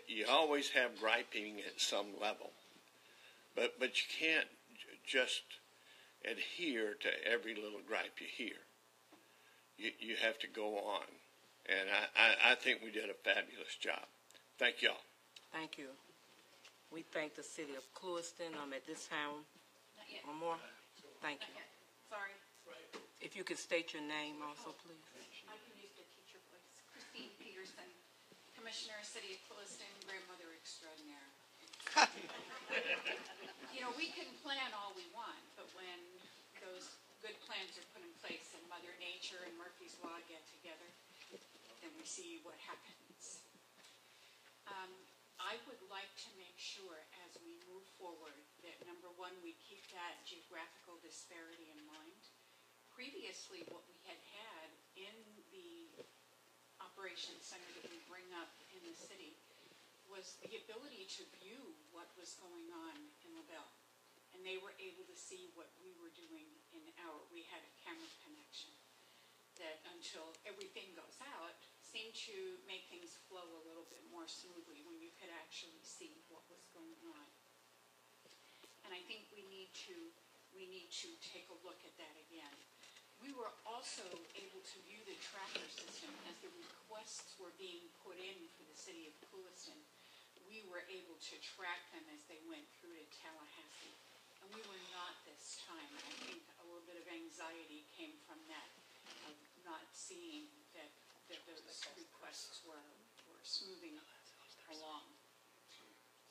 Speaker 14: you always have griping at some level. But you can't just adhere to every little gripe you hear. You have to go on. And I think we did a fabulous job. Thank y'all.
Speaker 1: Thank you. We thank the city of Clewiston. At this time, one more. Thank you.
Speaker 6: Sorry.
Speaker 1: If you could state your name also, please.
Speaker 15: I can use the teacher voice. Christine Peterson, Commissioner, City of Clewiston, grandmother extraordinaire.
Speaker 4: You know, we can plan all we want, but when those good plans are put in place and Mother Nature and Murphy's Law get together, then we see what happens. I would like to make sure as we move forward that, number one, we keep that geographical disparity in mind. Previously, what we had in the operations center that we bring up in the city was the ability to view what was going on in LaBelle. And they were able to see what we were doing we had a camera connection that, until everything goes out, seemed to make things flow a little bit more smoothly when you could actually see what was going on. And I think we need to take a look at that again. We were also able to view the tracker system as the requests were being put in for the city of Cooliston. We were able to track them as they went through to Tallahassee. And we were not this time. And I think a little bit of anxiety came from that, of not seeing that those requests were smoothing along.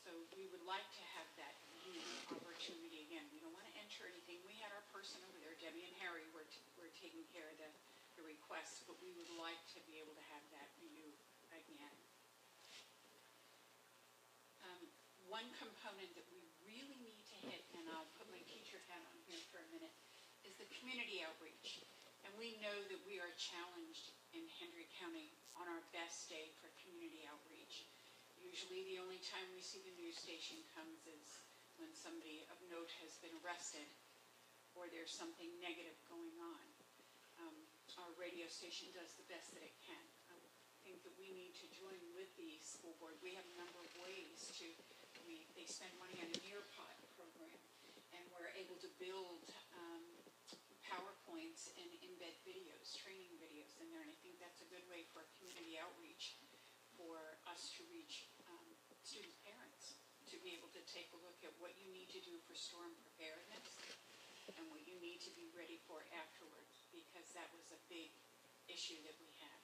Speaker 4: So we would like to have that opportunity again. We don't want to enter anything. We had our person over there, Debbie and Harry, were taking care of the requests, but we would like to be able to have that view again. One component that we really need to hit, and I'll put my teacher hat on here for a minute, is the community outreach. And we know that we are challenged in Hendry County on our best day for community outreach. Usually the only time we see the news station comes is when somebody of note has been arrested or there's something negative going on. Our radio station does the best that it can. I think that we need to join with the school board. We have a number of ways to, they spend money on an earpod program, and we're able to build PowerPoints and embed videos, training videos in there, and I think that's a good way for community outreach for us to reach student parents, to be able to take a look at what you need to do for storm preparedness and what you need to be ready for afterwards, because that was a big issue that we had.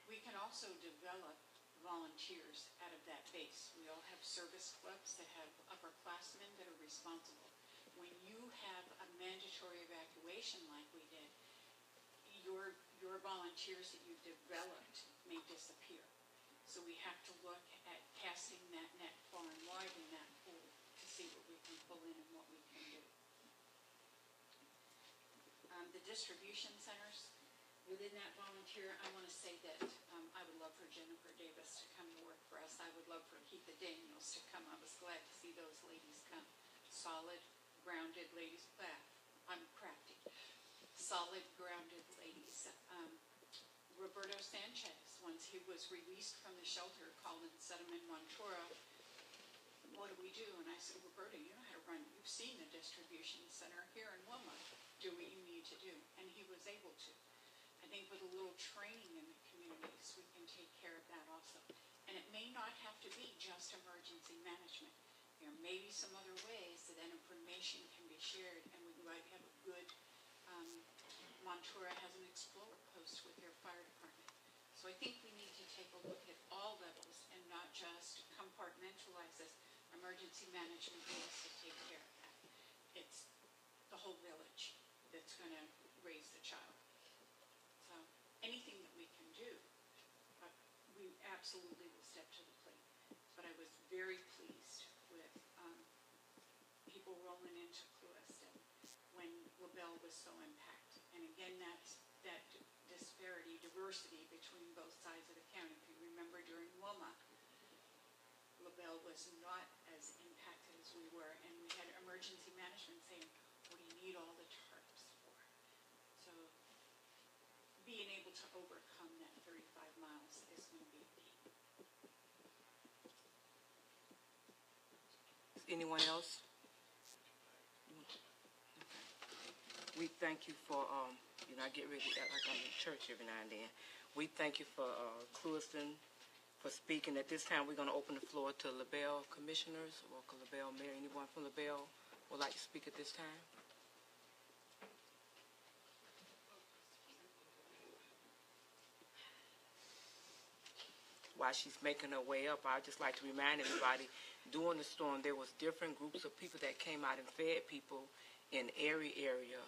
Speaker 4: We can also develop volunteers out of that base. We all have service clubs that have upperclassmen that are responsible. When you have a mandatory evacuation like we did, your volunteers that you've developed may disappear. So we have to look at casting that net far and wide in that pool to see what we can pull in and what we can do. The distribution centers, within that volunteer, I want to say that I would love for Jennifer Davis to come to work for us. I would love for Keitha Daniels to come. I was glad to see those ladies come. Solid, grounded ladies. I'm crafty. Solid, grounded ladies. Roberto Sanchez, once he was released from the shelter, called and said, "I'm in Montura. What do we do?" And I said, "Roberto, you know how to run. You've seen the distribution center here in Wilma. Do what you need to do." And he was able to. I think with a little training in the communities, we can take care of that also. And it may not have to be just emergency management. There may be some other ways that information can be shared, and we might have a good, Montura has an Explorer post with their fire department. So I think we need to take a look at all levels and not just compartmentalize this. Emergency management needs to take care of that. It's the whole village that's going to raise the child. So anything that we can do, we absolutely will step to the plate. But I was very pleased with people rolling into Cooliston when LaBelle was so impacted. And again, that's that disparity, diversity between both sides of the county. If you remember during Wilma, LaBelle was not as impacted as we were, and we had emergency management saying, "What do you need all the tarps for?" So being able to overcome that 35 miles is going to be key.
Speaker 1: Anyone else? We thank you for, I get ready to act like I'm in church every now and then. We thank you for Cooliston for speaking. At this time, we're going to open the floor to LaBelle commissioners or LaBelle mayor. Anyone from LaBelle would like to speak at this time? while she's making her way up, I'd just like to remind everybody, during the storm, there was different groups of people that came out and fed people in every area.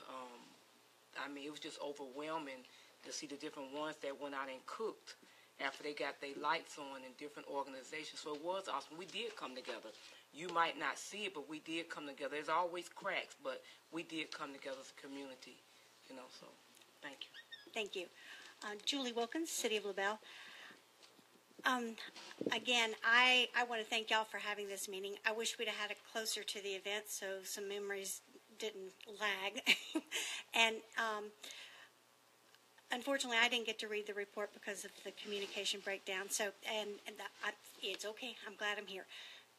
Speaker 1: I mean, it was just overwhelming to see the different ones that went out and cooked after they got their lights on in different organizations. So it was awesome. We did come together. You might not see it, but we did come together. There's always cracks, but we did come together as a community, so thank you.
Speaker 15: Thank you. Julie Wilkins, City of LaBelle. Again, I want to thank y'all for having this meeting. I wish we'd have had it closer to the event so some memories didn't lag. And unfortunately, I didn't get to read the report because of the communication breakdown. So, it's okay. I'm glad I'm here.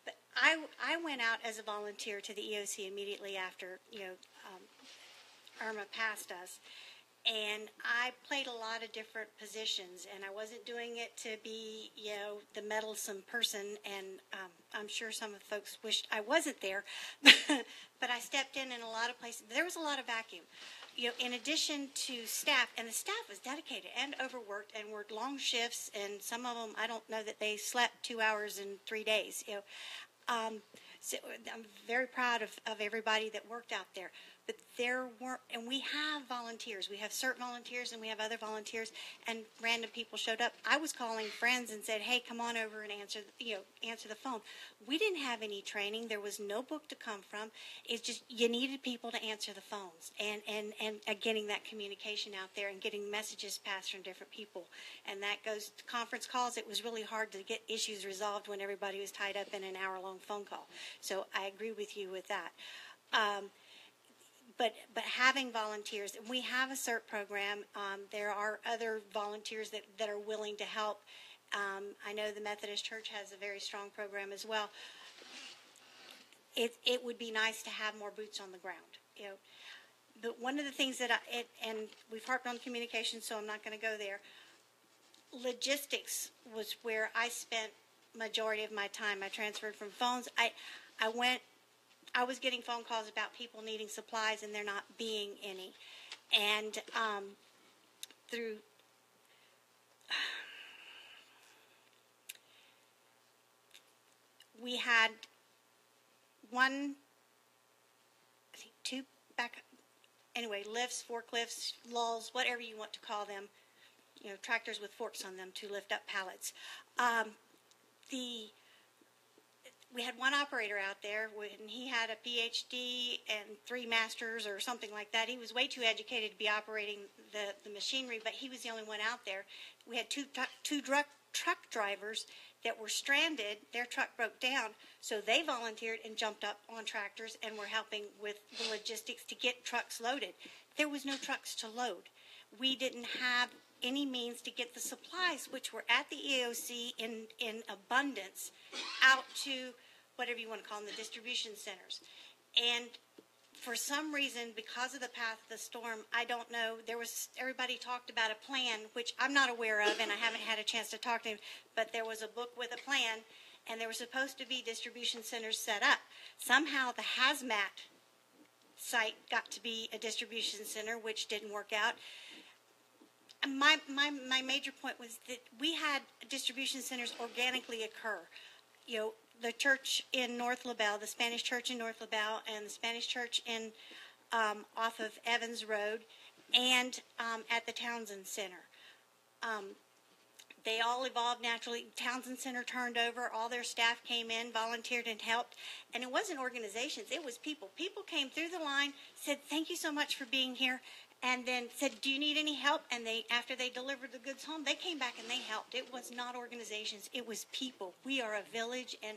Speaker 15: But I went out as a volunteer to the EOC immediately after Irma passed us. And I played a lot of different positions, and I wasn't doing it to be, the meddlesome person, and I'm sure some of the folks wished I wasn't there, but I stepped in a lot of places. There was a lot of vacuum. In addition to staff, and the staff was dedicated and overworked and worked long shifts, and some of them, I don't know that they slept 2 hours in 3 days. So I'm very proud of everybody that worked out there. But there weren't, and we have volunteers. We have CERT volunteers and we have other volunteers, and random people showed up. I was calling friends and said, hey, come on over and answer the phone. We didn't have any training. There was no book to come from. It's just you needed people to answer the phones and getting that communication out there and getting messages passed from different people. And that goes to conference calls. It was really hard to get issues resolved when everybody was tied up in an hour-long phone call. So I agree with you with that. But having volunteers, we have a CERT program. There are other volunteers that are willing to help. I know the Methodist Church has a very strong program as well. It would be nice to have more boots on the ground. But one of the things that and we've harped on communication, so I'm not going to go there. Logistics was where I spent majority of my time. I transferred from phones. I was getting phone calls about people needing supplies and there not being any. And we had lifts, forklifts, lulls, whatever you want to call them, tractors with forks on them to lift up pallets. We had one operator out there, and he had a PhD and 3 masters or something like that. He was way too educated to be operating the machinery, but he was the only one out there. We had two truck drivers that were stranded. Their truck broke down, so they volunteered and jumped up on tractors and were helping with the logistics to get trucks loaded. There was no trucks to load. We didn't have any means to get the supplies, which were at the EOC in abundance, out to whatever you want to call them, the distribution centers. And for some reason, because of the path of the storm, I don't know, everybody talked about a plan, which I'm not aware of, and I haven't had a chance to talk to him, but there was a book with a plan, and there were supposed to be distribution centers set up. Somehow the hazmat site got to be a distribution center, which didn't work out. My major point was that we had distribution centers organically occur. The church in North LaBelle, the Spanish church in North LaBelle, and the Spanish church in off of Evans Road, and at the Townsend Center. They all evolved naturally. Townsend Center turned over. All their staff came in, volunteered, and helped. And it wasn't organizations. It was people. People came through the line, said, thank you so much for being here, and then said, do you need any help? And after they delivered the goods home, they came back and they helped. It was not organizations. It was people. We are a village, and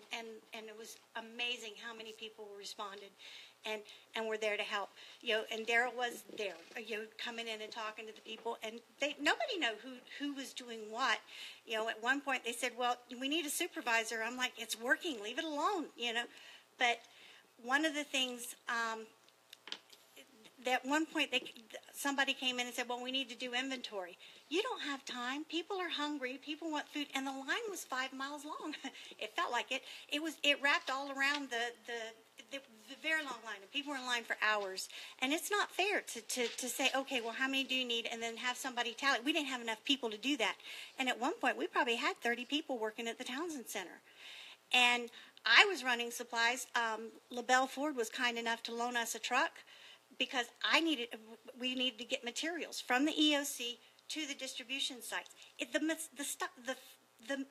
Speaker 15: it was amazing how many people responded and were there to help. And Daryl was there, coming in and talking to the people. And nobody knew who was doing what. At one point they said, well, we need a supervisor. I'm like, it's working. Leave it alone, But one of the things... At one point, somebody came in and said, well, we need to do inventory. You don't have time. People are hungry. People want food. And the line was 5 miles long. It felt like it. It wrapped all around the very long line, and people were in line for hours. And it's not fair to say, okay, well, how many do you need, and then have somebody tally. We didn't have enough people to do that. And at one point, we probably had 30 people working at the Townsend Center. And I was running supplies. LaBelle Ford was kind enough to loan us a truck because we needed to get materials from the EOC to the distribution sites. The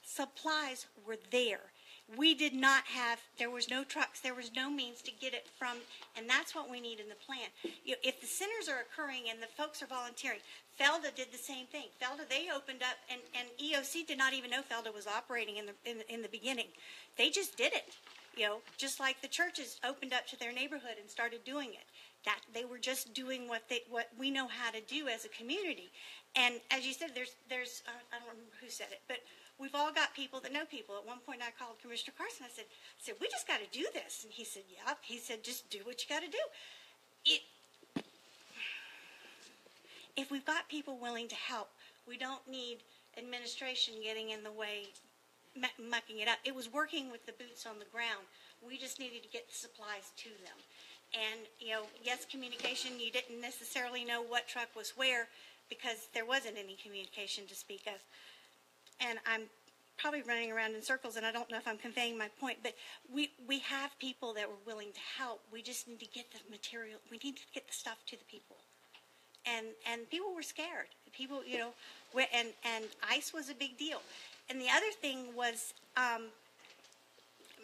Speaker 15: supplies were there. We did not have, there was no trucks, there was no means to get it from, and that's what we need in the plan. If the centers are occurring and the folks are volunteering, Felda did the same thing. Felda, they opened up, and EOC did not even know Felda was operating in the beginning. They just did it, just like the churches opened up to their neighborhood and started doing it. That they were just doing what we know how to do as a community. And as you said, there's I don't remember who said it, but we've all got people that know people. At one point I called Commissioner Carson. I said, we just got to do this. And he said, yeah. He said, just do what you got to do. If we've got people willing to help, we don't need administration getting in the way, mucking it up. It was working with the boots on the ground. We just needed to get the supplies to them. And, yes, communication, you didn't necessarily know what truck was where because there wasn't any communication to speak of. And I'm probably running around in circles, and I don't know if I'm conveying my point, but we have people that were willing to help. We just need to get the material. We need to get the stuff to the people. And people were scared. People, and ICE was a big deal. And the other thing was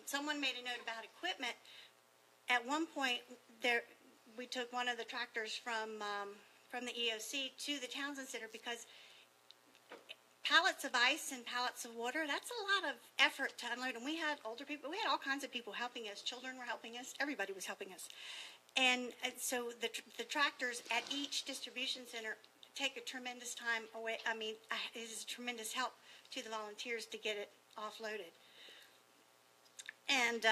Speaker 15: someone made a note about equipment. At one point, we took one of the tractors from the EOC to the Townsend Center because pallets of ice and pallets of water, that's a lot of effort to unload. And we had older people, we had all kinds of people helping us. Children were helping us. Everybody was helping us. And so the tractors at each distribution center take a tremendous time away. I mean, it is a tremendous help to the volunteers to get it offloaded. And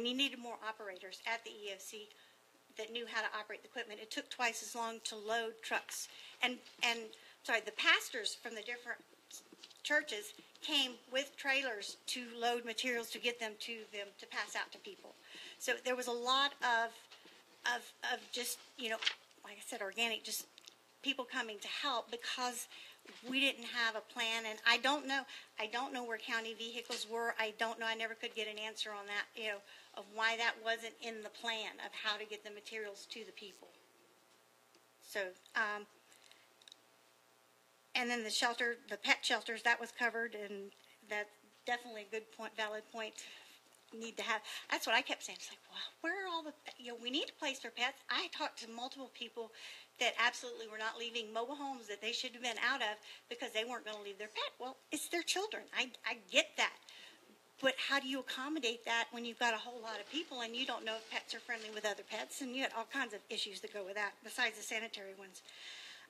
Speaker 15: you needed more operators at the EOC that knew how to operate the equipment. It took twice as long to load trucks. And the pastors from the different churches came with trailers to load materials to get them to pass out to people. So there was a lot of just, like I said, organic, just people coming to help because we didn't have a plan. And I don't know where county vehicles were. I don't know. I never could get an answer on that, of why that wasn't in the plan of how to get the materials to the people. So, and then the pet shelters, that was covered, and that's definitely a good point, valid point. Need to have. That's what I kept saying. It's like, well, where are all the? We need a place for pets. I talked to multiple people that absolutely were not leaving mobile homes that they should have been out of because they weren't going to leave their pet. Well, it's their children. I get that. But how do you accommodate that when you've got a whole lot of people and you don't know if pets are friendly with other pets, and you had all kinds of issues that go with that besides the sanitary ones.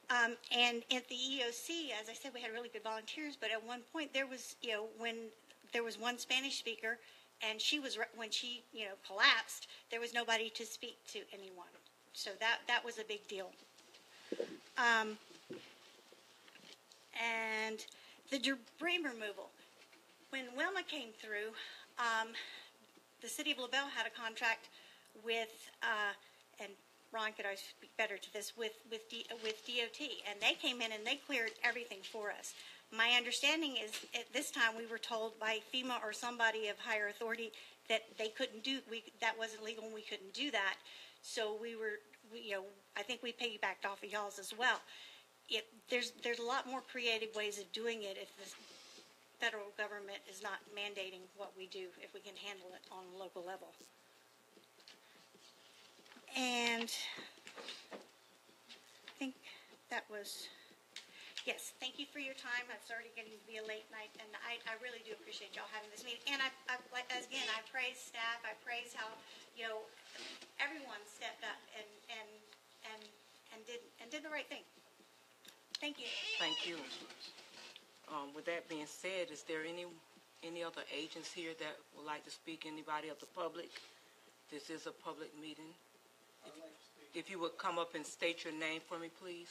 Speaker 15: And at the EOC, as I said, we had really good volunteers, but at one point there was, when there was one Spanish speaker, and when she collapsed, there was nobody to speak to anyone. So that was a big deal. And the debris removal. When Wilma came through, the city of LaBelle had a contract with, and Ron could always speak better to this, with DOT, and they came in and they cleared everything for us. My understanding is at this time we were told by FEMA or somebody of higher authority that they couldn't that wasn't legal and we couldn't do that. So I think we piggybacked off of y'all's as well. There's a lot more creative ways of doing it if the federal government is not mandating what we do, if we can handle it on a local level. And I think that was, yes, thank you for your time. It's already getting to be a late night, and I really do appreciate y'all having this meeting. And I praise staff. I praise how, everyone stepped up and did the right thing. Thank you.
Speaker 1: Thank you. With that being said, is there any other agents here that would like to speak? Anybody of the public? This is a public meeting. If you would come up and state your name for me, please.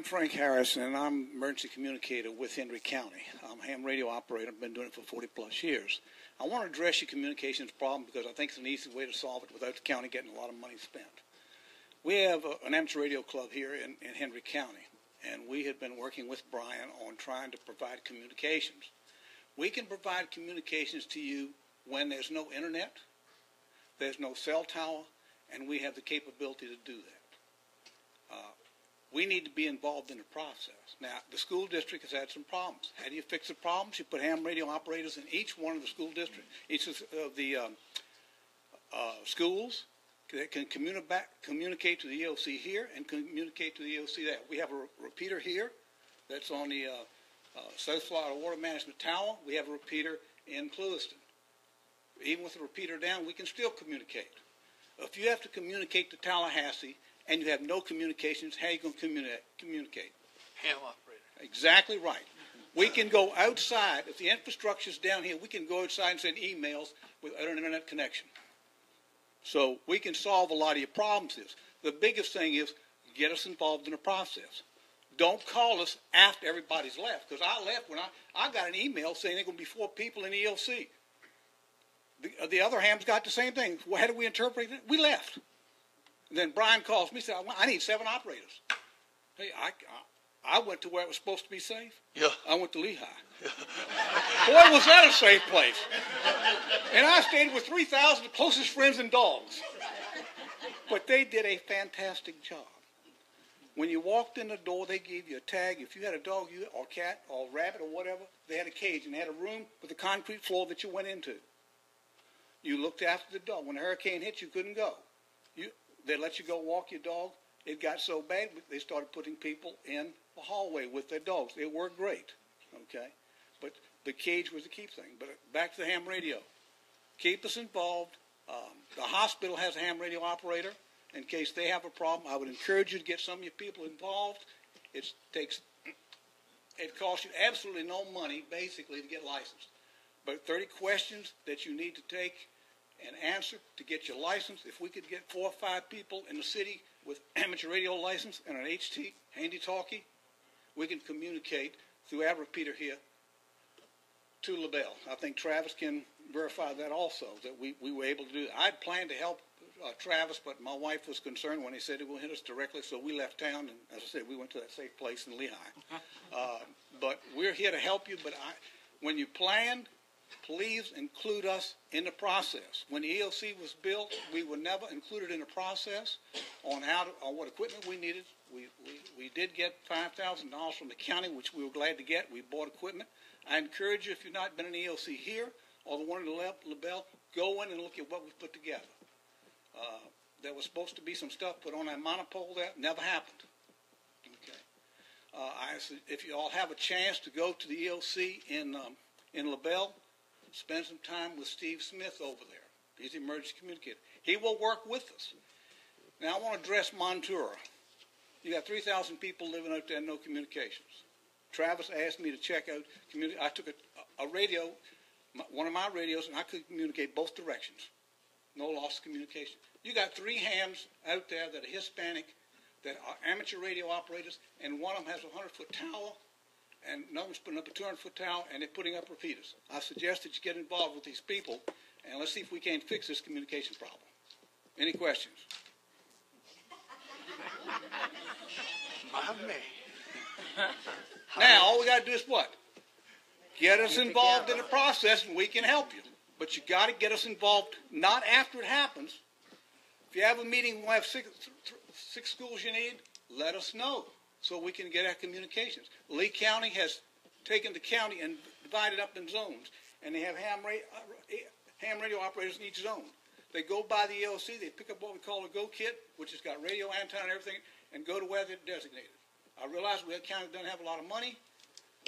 Speaker 16: I'm Frank Harrison, and I'm emergency communicator with Henry County. I'm a ham radio operator. I've been doing it for 40-plus years. I want to address your communications problem because I think it's an easy way to solve it without the county getting a lot of money spent. We have an amateur radio club here in Henry County, and we have been working with Brian on trying to provide communications. We can provide communications to you when there's no internet, there's no cell tower, and we have the capability to do that. We need to be involved in the process. Now, the school district has had some problems. How do you fix the problems? You put ham radio operators in each one of the school districts, each of the schools that can communicate to the EOC here and communicate to the EOC there. We have a repeater here that's on the South Florida Water Management Tower. We have a repeater in Clewiston. Even with the repeater down, we can still communicate. If you have to communicate to Tallahassee and you have no communications, how are you going to communicate?
Speaker 13: Ham operator.
Speaker 16: Exactly right. We can go outside. If the infrastructure is down here, we can go outside and send emails without an internet connection. So we can solve a lot of your problems. The biggest thing is get us involved in the process. Don't call us after everybody's left, because I left when I got an email saying there are going to be 4 people in the EOC. The other hams got the same thing. Well, how do we interpret it? We left. And then Brian calls me and said, I need 7 operators. Hey, I went to where it was supposed to be safe.
Speaker 13: Yeah.
Speaker 16: I went to Lehigh. Boy, was that a safe place. And I stayed with 3,000 closest friends and dogs. But they did a fantastic job. When you walked in the door, they gave you a tag. If you had a dog or cat or rabbit or whatever, they had a cage and they had a room with a concrete floor that you went into. You looked after the dog. When a hurricane hit, you couldn't go. They let you go walk your dog. It got so bad, they started putting people in the hallway with their dogs. They were great, okay? But the cage was the key thing. But back to the ham radio. Keep us involved. The hospital has a ham radio operator. In case they have a problem, I would encourage you to get some of your people involved. It costs you absolutely no money, basically, to get licensed. But 30 questions that you need to take and answer to get your license. If we could get 4 or 5 people in the city with amateur radio license and an HT, handy-talkie, we can communicate through our repeater here to LaBelle. I think Travis can verify that also, that we were able to do that. I'd planned to help Travis, but my wife was concerned when he said it would hit us directly, so we left town, and as I said, we went to that safe place in Lehigh. But we're here to help you, but when you planned, please include us in the process. When the EOC was built, we were never included in the process on what equipment we needed. We did get $5,000 from the county, which we were glad to get. We bought equipment. I encourage you, if you've not been in the EOC here or the one in LaBelle, go in and look at what we put together. There was supposed to be some stuff put on that monopole there. Never happened. Okay. If you all have a chance to go to the EOC in LaBelle, spend some time with Steve Smith over there. He's the emergency communicator. He will work with us. Now, I want to address Montura. You got 3,000 people living out there, no communications. Travis asked me to check out I took a radio, one of my radios, and I could communicate both directions. No loss of communication. You got 3 hams out there that are Hispanic, that are amateur radio operators, and one of them has a 100-foot tower, and another one's putting up a 200-foot tower, and they're putting up repeaters. I suggest that you get involved with these people, and let's see if we can't fix this communication problem. Any questions? Now, all we got to do is what? Get us involved in the process, and we can help you. But you got to get us involved, not after it happens. If you have a meeting, we'll have 6 schools you need, let us know so we can get our communications. Lee County has taken the county and divided up in zones, and they have ham radio operators in each zone. They go by the EOC, they pick up what we call a go kit, which has got radio, antenna, and everything, and go to where they're designated. I realize we county doesn't have a lot of money,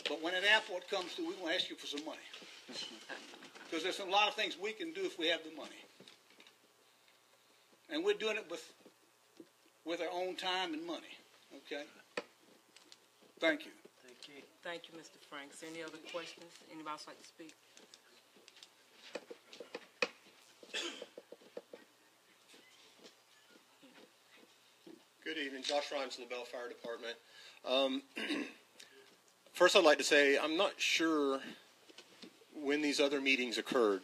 Speaker 16: but when an airport comes through, we're going to ask you for some money. Because there's a lot of things we can do if we have the money. And we're doing it with our own time and money. Okay? Thank you.
Speaker 2: Thank you.
Speaker 1: Thank you, Mr. Franks. Any other questions? Anybody else like to speak?
Speaker 17: Good evening. Josh Rhymes, LaBelle Fire Department. First, I'd like to say I'm not sure when these other meetings occurred.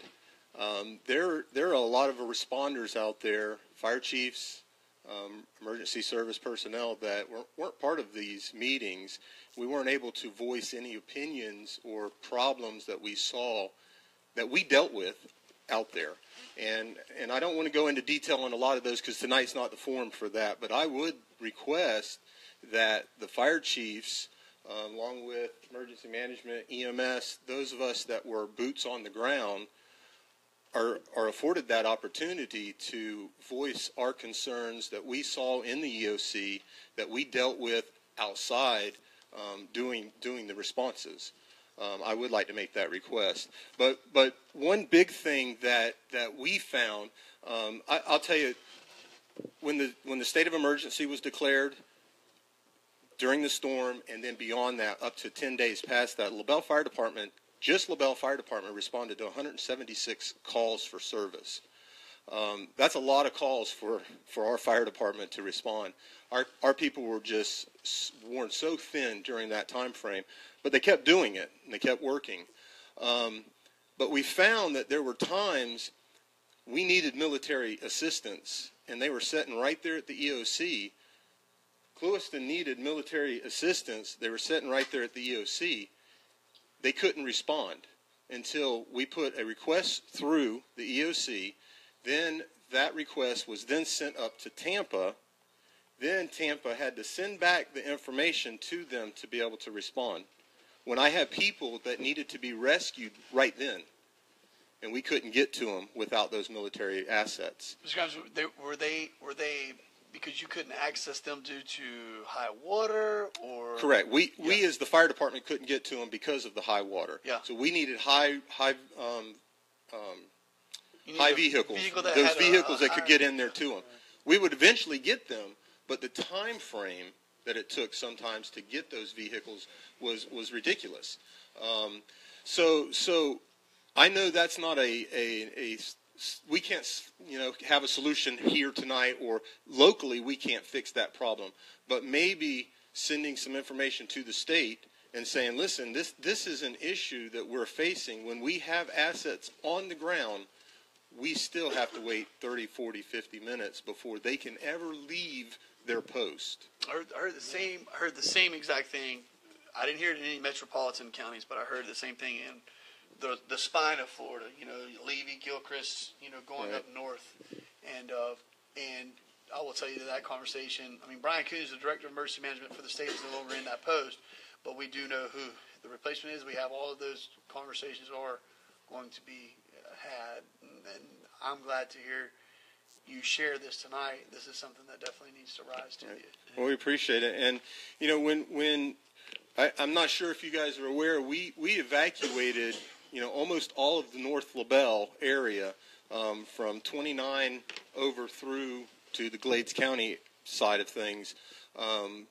Speaker 17: There are a lot of responders out there, fire chiefs, emergency service personnel that weren't part of these meetings. We weren't able to voice any opinions or problems that we saw that we dealt with out there. And I don't want to go into detail on a lot of those because tonight's not the forum for that, but I would request that the fire chiefs, along with emergency management, EMS, those of us that were boots on the ground, are afforded that opportunity to voice our concerns that we saw in the EOC, that we dealt with outside doing the responses. I would like to make that request. But one big thing that we found, I'll tell you, when the state of emergency was declared during the storm, and then beyond that, up to 10 days past that, LaBelle Fire Department, just LaBelle Fire Department, responded to 176 calls for service. That's a lot of calls for our fire department to respond. Our people were just worn so thin during that time frame, but they kept doing it, and they kept working. But we found that there were times we needed military assistance, and they were sitting right there at the EOC. Clewiston needed military assistance. They were sitting right there at the EOC. They couldn't respond until we put a request through the EOC. Then that request was then sent up to Tampa. Then Tampa had to send back the information to them to be able to respond. When I had people that needed to be rescued right then, and we couldn't get to them without those military assets.
Speaker 7: Mr. Grimes, were they because you couldn't access them due to high water, or?
Speaker 17: Correct. We as the fire department couldn't get to them because of the high water.
Speaker 7: Yeah.
Speaker 17: So we needed high vehicles.
Speaker 7: Those
Speaker 17: vehicles that could get in there to them. We would eventually get them, but the time frame that it took sometimes to get those vehicles was ridiculous. So I know that's not we can't, have a solution here tonight, or locally we can't fix that problem. But maybe sending some information to the state and saying, listen, this is an issue that we're facing. When we have assets on the ground, we still have to wait 30, 40, 50 minutes before they can ever leave their post.
Speaker 7: I heard the same exact thing. I didn't hear it in any metropolitan counties, but I heard the same thing in the spine of Florida, Levy, Gilchrist, going up north. And I will tell you that conversation, Brian Coon is the Director of Emergency Management for the state, is no longer in that post, but we do know who the replacement is. We have all of those conversations are going to be had, and I'm glad to hear you share this tonight. This is something that definitely needs to rise to you.
Speaker 17: Well, we appreciate it. And, when I'm not sure if you guys are aware, we evacuated almost all of the North LaBelle area, from 29 over through to the Glades County side of things,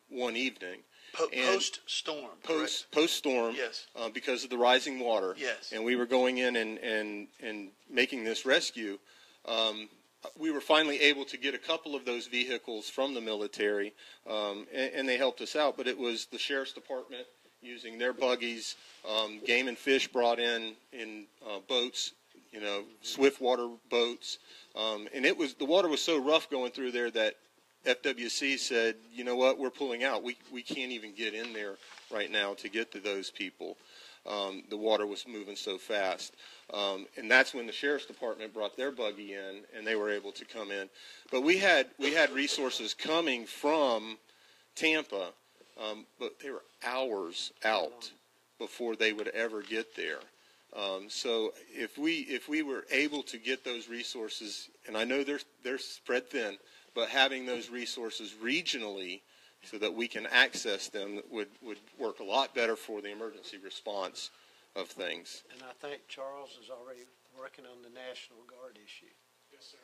Speaker 17: one evening.
Speaker 7: Post-storm.
Speaker 17: Post-storm.
Speaker 7: Yes.
Speaker 17: Because of the rising water.
Speaker 7: Yes.
Speaker 17: And we were going in and making this rescue. We were finally able to get a couple of those vehicles from the military, and they helped us out. But it was the Sheriff's Department using their buggies, Game and Fish brought in boats, swift water boats, and the water was so rough going through there that FWC said, you know what, we're pulling out. We can't even get in there right now to get to those people. The water was moving so fast. And that's when the Sheriff's Department brought their buggy in, and they were able to come in. But we had resources coming from Tampa, but they were hours out before they would ever get there. So if we were able to get those resources, and I know they're spread thin, but having those resources regionally so that we can access them would work a lot better for the emergency response of things.
Speaker 2: And I think Charles is already working on the National Guard issue.
Speaker 5: Yes, sir.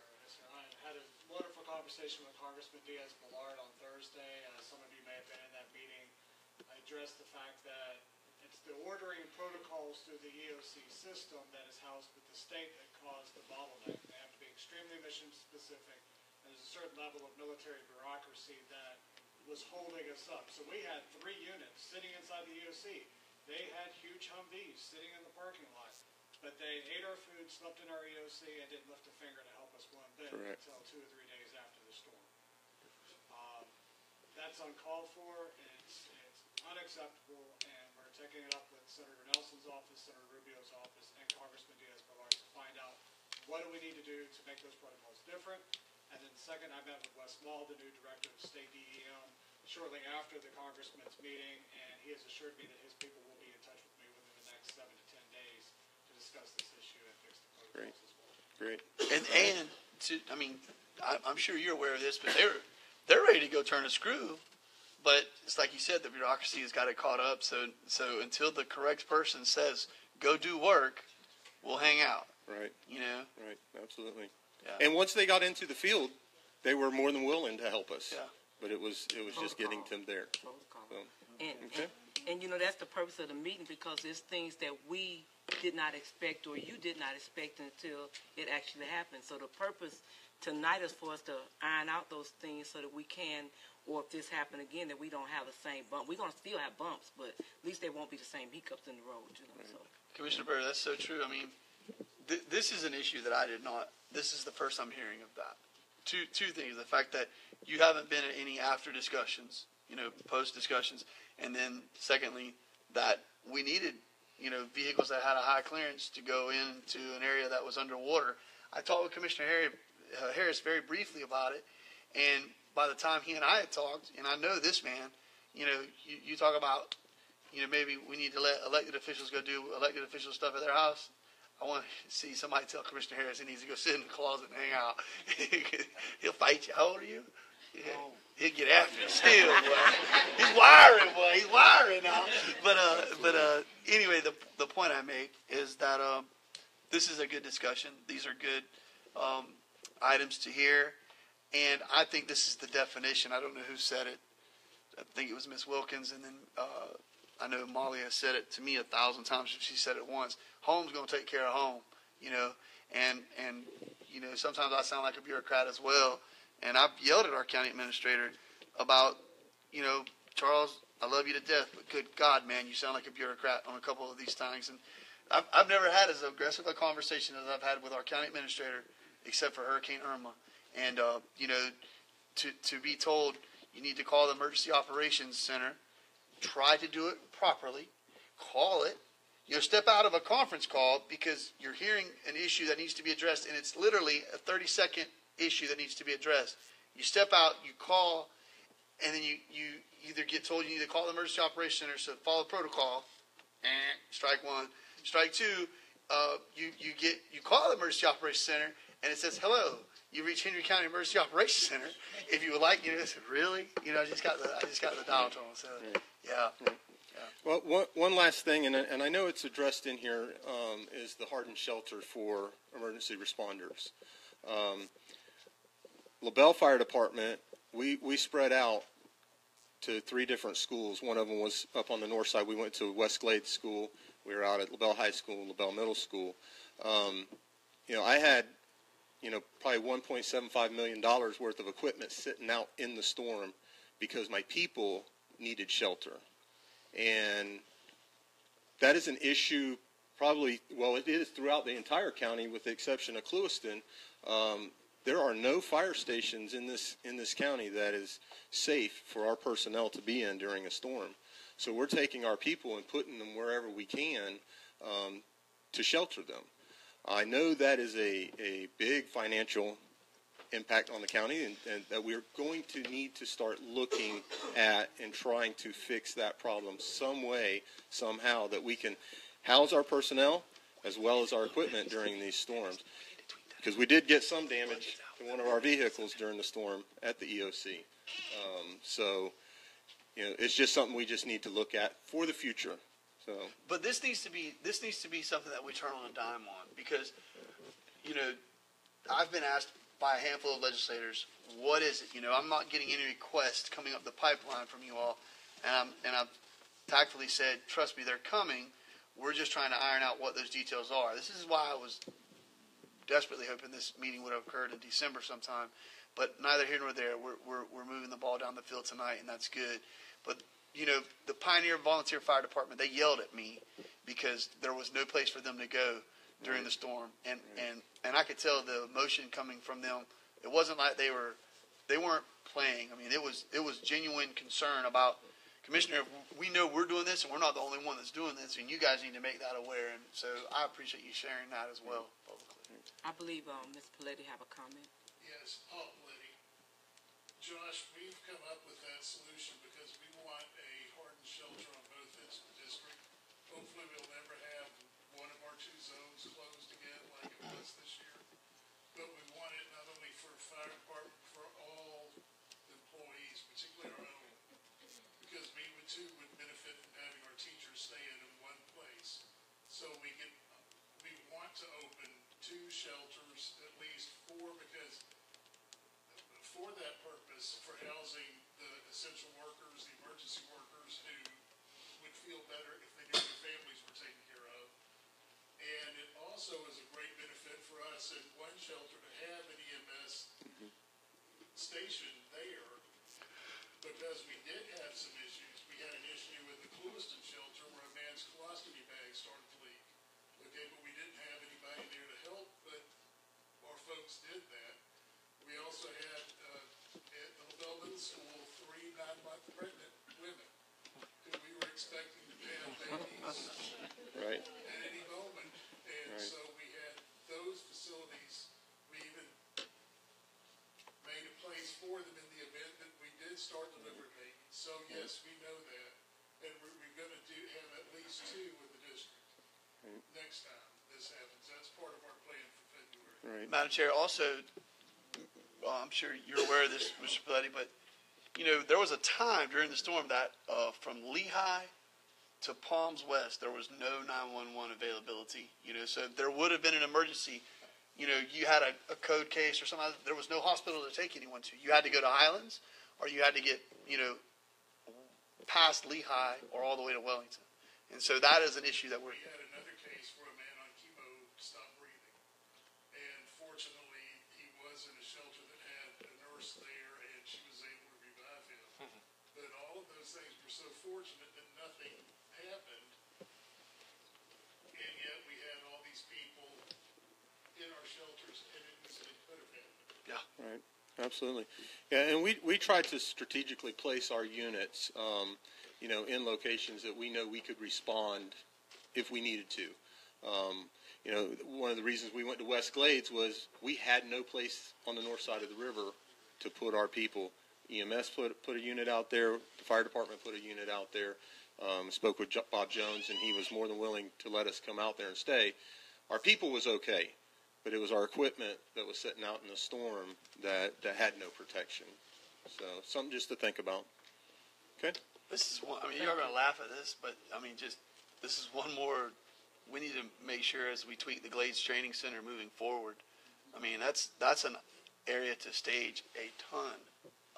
Speaker 5: I had a wonderful conversation with Congressman Diaz-Balart on Thursday. Some of you may have been in that meeting. I addressed the fact that it's the ordering protocols through the EOC system that is housed with the state that caused the bottleneck. They have to be extremely mission specific. there's a certain level of military bureaucracy that was holding us up. So we had 3 units sitting inside the EOC. They had huge Humvees sitting in the parking lot, but they ate our food, slept in our EOC, and didn't lift a finger to help us one bit until 2 or 3 days after the storm. That's uncalled for. It's unacceptable, and we're taking it up with Senator Nelson's office, Senator Rubio's office, and Congressman Diaz-Balart to find out what do we need to do to make those protocols different. And then second, I met with Wes Small, the new director of state DEM, shortly after the congressman's meeting, and he has assured me that his people will be in touch with me within the next 7 to 10 days to discuss this issue and fix the protocols as well.
Speaker 7: Great. And I mean, I'm sure you're aware of this, but they're ready to go turn a screw. But it's like you said, the bureaucracy has got it caught up. So until the correct person says, go do work, we'll hang out.
Speaker 17: Right.
Speaker 7: You know?
Speaker 17: Right. Absolutely.
Speaker 7: Yeah.
Speaker 17: And once they got into the field, they were more than willing to help us.
Speaker 7: Yeah.
Speaker 17: But it was just getting them there. So,
Speaker 1: And you know, that's the purpose of the meeting, because there's things that we did not expect or you did not expect until it actually happened. So the purpose tonight is for us to iron out those things so that we can, or if this happened again, that we don't have the same bump. We're going to still have bumps, but at least there won't be the same hiccups in the road, you know. So.
Speaker 7: Commissioner Burr, that's so true. I mean, this is an issue that I did not, this is the first I'm hearing of that. Two things. The fact that you haven't been at any after discussions, you know, post discussions, and then secondly, that we needed, you know, vehicles that had a high clearance to go into an area that was underwater. I talked with Commissioner Harris very briefly about it, and by the time he and I had talked, and I know this man, you know, you talk about, you know, maybe we need to let elected officials go do elected official stuff at their house. I want to see somebody tell Commissioner Harris he needs to go sit in the closet and hang out. He'll fight you. How old are you? Yeah. He'll get after you still, boy. He's wiring, boy. He's wiring now. But anyway, the point I make is that this is a good discussion. These are good items to hear. And I think this is the definition. I don't know who said it. I think it was Miss Wilkins, and then I know Molly has said it to me 1,000 times if she said it once. Home's going to take care of home, you know. And you know, sometimes I sound like a bureaucrat as well. And I've yelled at our county administrator about, you know, Charles, I love you to death, but good God, man, you sound like a bureaucrat on a couple of these things. And I've never had as aggressive a conversation as I've had with our county administrator, except for Hurricane Irma. And, you know, to be told you need to call the Emergency Operations Center, try to do it properly, call it, you know, step out of a conference call because you're hearing an issue that needs to be addressed, and it's literally a 30-second issue that needs to be addressed. You step out, you call, and then you either get told you need to call the Emergency Operations Center, so follow protocol, strike one. Strike two, you call the Emergency Operations Center, and it says, hello, you reach Henry County Emergency Operations Center. If you would like, you know, I said, really? You know, I just got the dial tone. So, yeah.
Speaker 17: Well, one last thing, and I know it's addressed in here, is the hardened shelter for emergency responders. LaBelle Fire Department, we spread out to 3 different schools. One of them was up on the north side. We went to West Glade School. We were out at LaBelle High School, LaBelle Middle School. You know, I had, you know, probably $1.75 million worth of equipment sitting out in the storm because my people needed shelter. And that is an issue probably, well, it is throughout the entire county with the exception of Clewiston. There are no fire stations in this county that is safe for our personnel to be in during a storm. So we're taking our people and putting them wherever we can to shelter them. I know that is a big financial impact on the county, and that we're going to need to start looking at and trying to fix that problem some way, somehow, that we can house our personnel as well as our equipment during these storms. Because we did get some damage to one of our vehicles during the storm at the EOC. So, you know, it's just something we just need to look at for the future. So,
Speaker 7: but this needs to be something that we turn on a dime on, because, you know, I've been asked by a handful of legislators, what is it? You know, I'm not getting any requests coming up the pipeline from you all, and I've tactfully said, trust me, they're coming. We're just trying to iron out what those details are. This is why I was desperately hoping this meeting would have occurred in December sometime. But neither here nor there. We're moving the ball down the field tonight, and that's good. But, you know, the Pioneer Volunteer Fire Department, they yelled at me because there was no place for them to go during the storm. And I could tell the emotion coming from them. It wasn't like they weren't playing. I mean, it was genuine concern about, Commissioner, we know we're doing this, and we're not the only one that's doing this, and you guys need to make that aware. And so I appreciate you sharing that as well publicly.
Speaker 1: I believe Ms. Paletti have a comment.
Speaker 9: Yes, Paul Liddy. Josh, we've come up with that solution because we want a hardened shelter on both ends of the district. Hopefully we'll never have one of our two zones closed again like it was this year. But we want it not only for fire department, for all employees, particularly our own, because we would benefit from having our teachers stay in one place. So we want to open 2 shelters, at least 4, because for that purpose, for housing the essential workers, the emergency workers who would feel better if they knew their families were taken care of. And it also is a great benefit for us in one shelter to have an EMS station there, because we did have some issues. We had an issue with the Clewiston shelter where a man's colostomy bag started to leak. Okay, but we didn't have anybody there to help, but our folks did that. We also had at the LaBelle Middle School 3 9-month pregnant women who we were expecting to have babies
Speaker 17: Right.
Speaker 9: at any moment. And so we had those facilities. We even made a place for them in the event that we did start delivering babies. So yes, we know that. And we're going to have at least 2 with the district next time this happens. That's part of our plan for February.
Speaker 17: Right.
Speaker 7: Madam Chair, also, I'm sure you're aware of this, Mr. Paletti, but, you know, there was a time during the storm that from Lehigh to Palms West, there was no 911 availability. You know, so there would have been an emergency. You know, you had a code case or something, there was no hospital to take anyone to. You had to go to Highlands, or you had to get, you know, past Lehigh or all the way to Wellington. And so that is an issue that
Speaker 9: We had another case where a man on chemo stopped breathing. And fortunately, he was in a shelter that had a nurse there, and she was able to revive him. But all of those things were so fortunate that nothing happened. And yet we had all these people in our shelters, and it could have happened.
Speaker 7: Yeah.
Speaker 17: Right. Absolutely. Yeah, and we tried to strategically place our units, you know, in locations that we know we could respond if we needed to. You know, one of the reasons we went to West Glades was we had no place on the north side of the river to put our people. EMS put a unit out there. The fire department put a unit out there. Spoke with Bob Jones, and he was more than willing to let us come out there and stay. Our people was okay, but it was our equipment that was sitting out in the storm that had no protection. So something just to think about. Okay?
Speaker 7: This is one, I mean, you're going to laugh at this, but I mean, this is one more. We need to make sure as we tweak the Glades Training Center moving forward. I mean, that's an area to stage a ton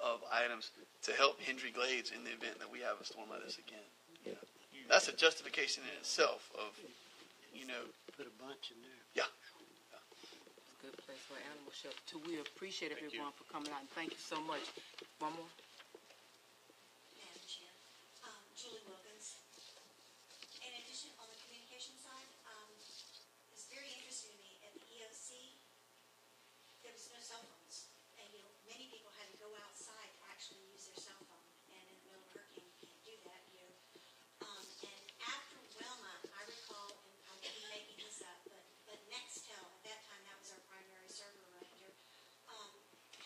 Speaker 7: of items to help Hendry Glades in the event that we have a storm like this again. You know, that's a justification in itself of, you know.
Speaker 2: Put a bunch in there.
Speaker 7: Yeah.
Speaker 1: It's a good place for animal shelter too. We appreciate everyone for coming out, and thank you so much. One more.
Speaker 18: Madam Chair, Julie Wilkins. In addition, on the communication side, it's very interesting to me. At the EOC, there was no cell phones, and many people had to go outside to actually use their cell phone. And in the middle of a hurricane, you can't do that. And after Wilma, I recall, and I could be making this up, but Nextel, at that time, that was our primary server arranger,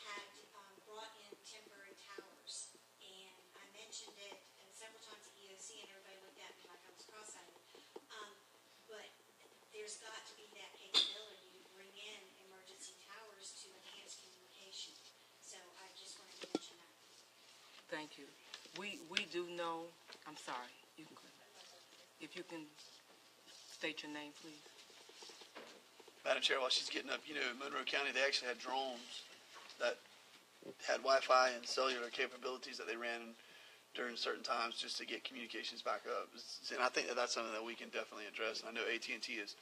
Speaker 18: had brought in temporary towers. And I mentioned it several times at EOC, and everybody looked at me like I was cross-eyed. But there's got to be that capability to bring in emergency towers to enhance communication. So I just wanted to mention that.
Speaker 1: Thank you. We do know. I'm sorry. You can. If you can state your name, please.
Speaker 7: Madam Chair, while she's getting up, you know, in Monroe County, they actually had drones that had Wi-Fi and cellular capabilities that they ran during certain times just to get communications back up. And I think that's something that we can definitely address. And I know AT&T has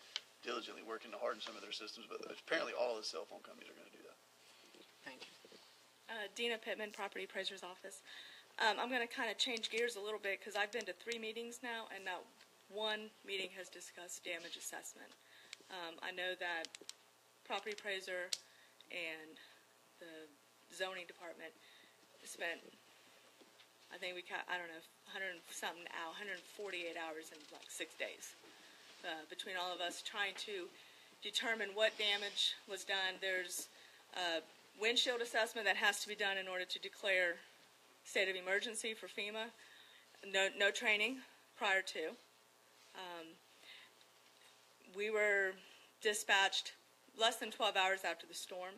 Speaker 7: diligently working to harden some of their systems, but apparently all of the cell phone companies are going to do that.
Speaker 1: Thank you.
Speaker 19: Dina Pittman, Property Appraiser's Office. I'm going to kind of change gears a little bit because I've been to 3 meetings now, and not one meeting has discussed damage assessment. I know that Property Appraiser and the zoning department spent, I think I don't know, 148 hours in like 6 days between all of us trying to determine what damage was done. There's windshield assessment that has to be done in order to declare state of emergency for FEMA. No training prior to. We were dispatched less than 12 hours after the storm.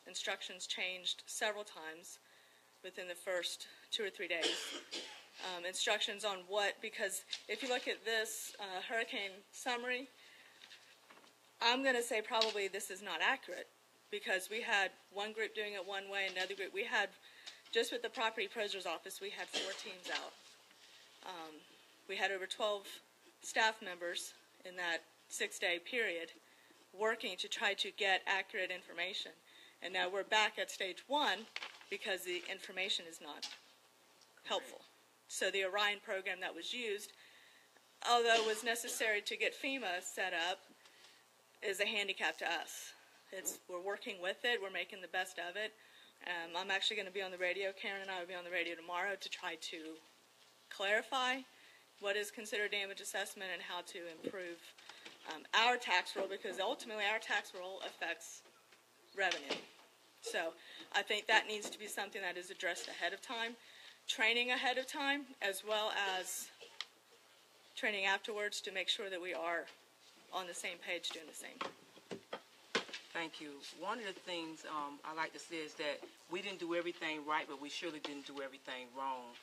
Speaker 19: Instructions changed several times within the first 2 or 3 days. Instructions on what, because if you look at this hurricane summary, I'm going to say probably this is not accurate because we had one group doing it one way, another group. We had, just with the Property Appraiser's Office, we had 4 teams out. We had over 12 staff members in that 6-day period working to try to get accurate information. And now we're back at stage 1 because the information is not helpful. So the Orion program that was used, although it was necessary to get FEMA set up, is a handicap to us. We're working with it. We're making the best of it. I'm actually going to be on the radio. Karen and I will be on the radio tomorrow to try to clarify what is considered damage assessment and how to improve our tax roll, because ultimately our tax roll affects revenue. So I think that needs to be something that is addressed ahead of time, training ahead of time, as well as training afterwards to make sure that we are on the same page doing the same.
Speaker 1: Thank you. One of the things I like to say is that we didn't do everything right, but we surely didn't do everything wrong.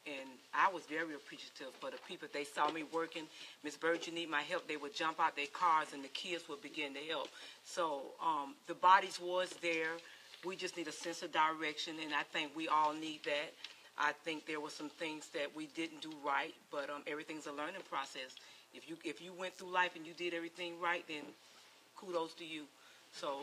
Speaker 1: And I was very appreciative for the people. They saw me working. Miss Bird, you need my help. They would jump out their cars and the kids would begin to help. So the bodies was there. We just need a sense of direction, and I think we all need that. I think there were some things that we didn't do right, but everything's a learning process. If you went through life and you did everything right, then kudos to you. So,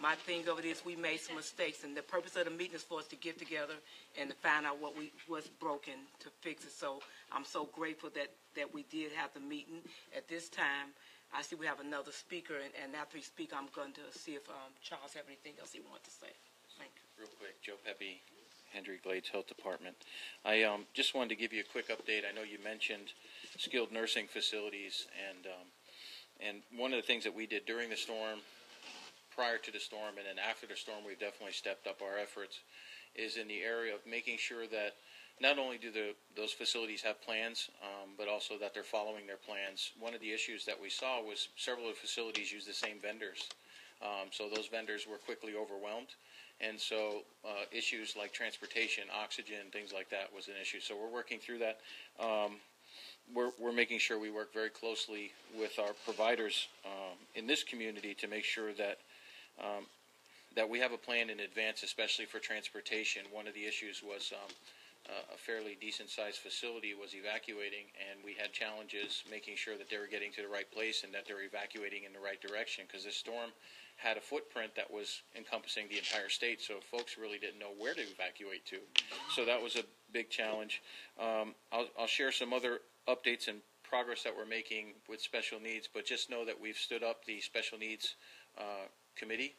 Speaker 1: my thing of it is we made some mistakes, and the purpose of the meeting is for us to get together and to find out what's broken to fix it. So I'm so grateful that we did have the meeting. At this time, I see we have another speaker, and after he speaks, I'm going to see if Charles have anything else he wants to say. Thank you.
Speaker 20: Real quick, Joe Pepe, Hendry Glades Health Department. I just wanted to give you a quick update. I know you mentioned skilled nursing facilities, and one of the things that we did during the storm, prior to the storm, and then after the storm, we've definitely stepped up our efforts, is in the area of making sure that not only do those facilities have plans, but also that they're following their plans. One of the issues that we saw was several of the facilities use the same vendors. So those vendors were quickly overwhelmed. And so issues like transportation, oxygen, things like that was an issue. So we're working through that. We're making sure we work very closely with our providers in this community to make sure that we have a plan in advance, especially for transportation. One of the issues was a fairly decent-sized facility was evacuating, and we had challenges making sure that they were getting to the right place and that they were evacuating in the right direction, because this storm had a footprint that was encompassing the entire state, so folks really didn't know where to evacuate to. So that was a big challenge. I'll share some other updates and progress that we're making with special needs, but just know that we've stood up the special needs committee,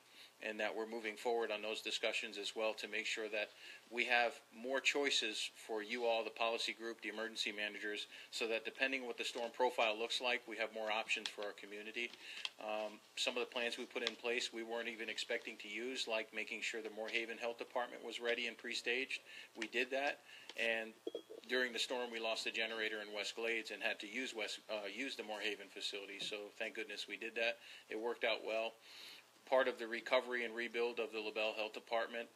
Speaker 20: and that we're moving forward on those discussions as well to make sure that we have more choices for you all, the policy group, the emergency managers, so that depending on what the storm profile looks like, we have more options for our community. Some of the plans we put in place we weren't even expecting to use, like making sure the Moorhaven Health Department was ready and pre-staged. We did that, and during the storm we lost a generator in West Glades and had to use the Moorhaven facility, so thank goodness we did that. It worked out well. Part of the recovery and rebuild of the LaBelle Health Department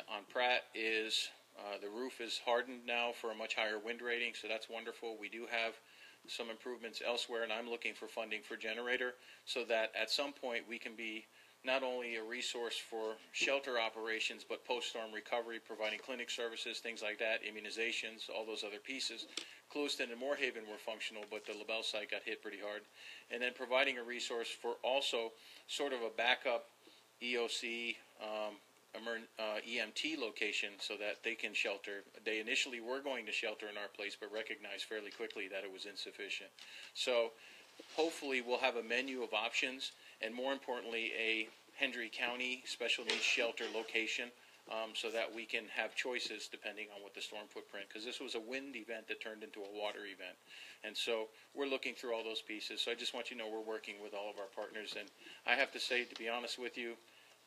Speaker 20: on Pratt is the roof is hardened now for a much higher wind rating, so that's wonderful. We do have some improvements elsewhere, and I'm looking for funding for generator so that at some point we can be not only a resource for shelter operations, but post-storm recovery, providing clinic services, things like that, immunizations, all those other pieces. Clueston and Moorhaven were functional, but the LaBelle site got hit pretty hard. And then providing a resource for also sort of a backup EOC, EMT location so that they can shelter. They initially were going to shelter in our place, but recognized fairly quickly that it was insufficient. So hopefully we'll have a menu of options, and more importantly, a Hendry County special needs shelter location, so that we can have choices depending on what the storm footprint, because this was a wind event that turned into a water event. And so we're looking through all those pieces. So I just want you to know we're working with all of our partners. And I have to say, to be honest with you,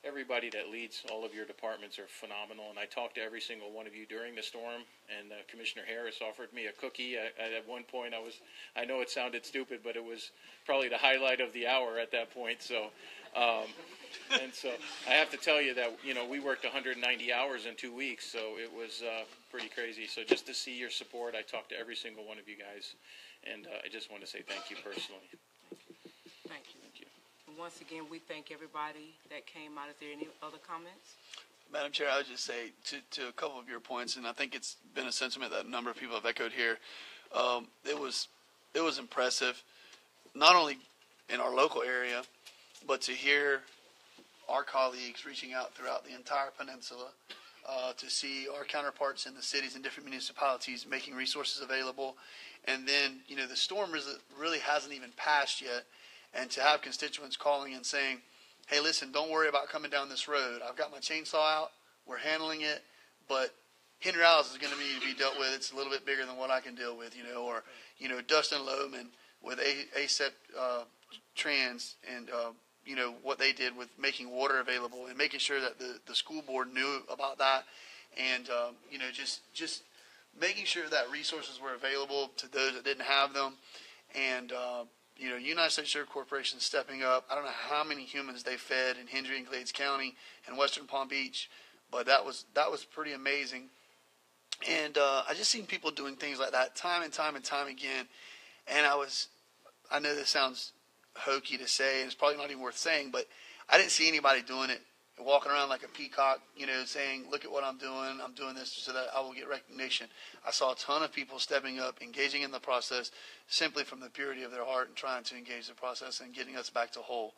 Speaker 20: everybody that leads all of your departments are phenomenal. And I talked to every single one of you during the storm, and Commissioner Harris offered me a cookie. At one point, I know it sounded stupid, but it was probably the highlight of the hour at that point. So, and so I have to tell you that, we worked 190 hours in 2 weeks, so it was pretty crazy. So just to see your support, I talked to every single one of you guys, and I just want to say thank you personally.
Speaker 1: Thank you. Thank you. And once again, we thank everybody that came out. Is there any other comments?
Speaker 7: Madam Chair, I would just say to a couple of your points, and I think it's been a sentiment that a number of people have echoed here. It was impressive, not only in our local area, but to hear our colleagues reaching out throughout the entire peninsula, to see our counterparts in the cities and different municipalities making resources available. And then, the storm really hasn't even passed yet. And to have constituents calling and saying, hey, listen, don't worry about coming down this road. I've got my chainsaw out. We're handling it. But Henry Isles is going to need to be dealt with. It's a little bit bigger than what I can deal with, or, Dustin Lohman with ASEP Trans and, what they did with making water available and making sure that the school board knew about that. And, just making sure that resources were available to those that didn't have them. And, United States Sugar Corporation stepping up. I don't know how many humans they fed in Hendry and Glades County and Western Palm Beach, but that was pretty amazing. And I just seen people doing things like that time and time and time again. And I know this sounds hokey to say, and it's probably not even worth saying, but I didn't see anybody doing it, walking around like a peacock, saying, look at what I'm doing this so that I will get recognition. I saw a ton of people stepping up, engaging in the process, simply from the purity of their heart and trying to engage the process and getting us back to whole.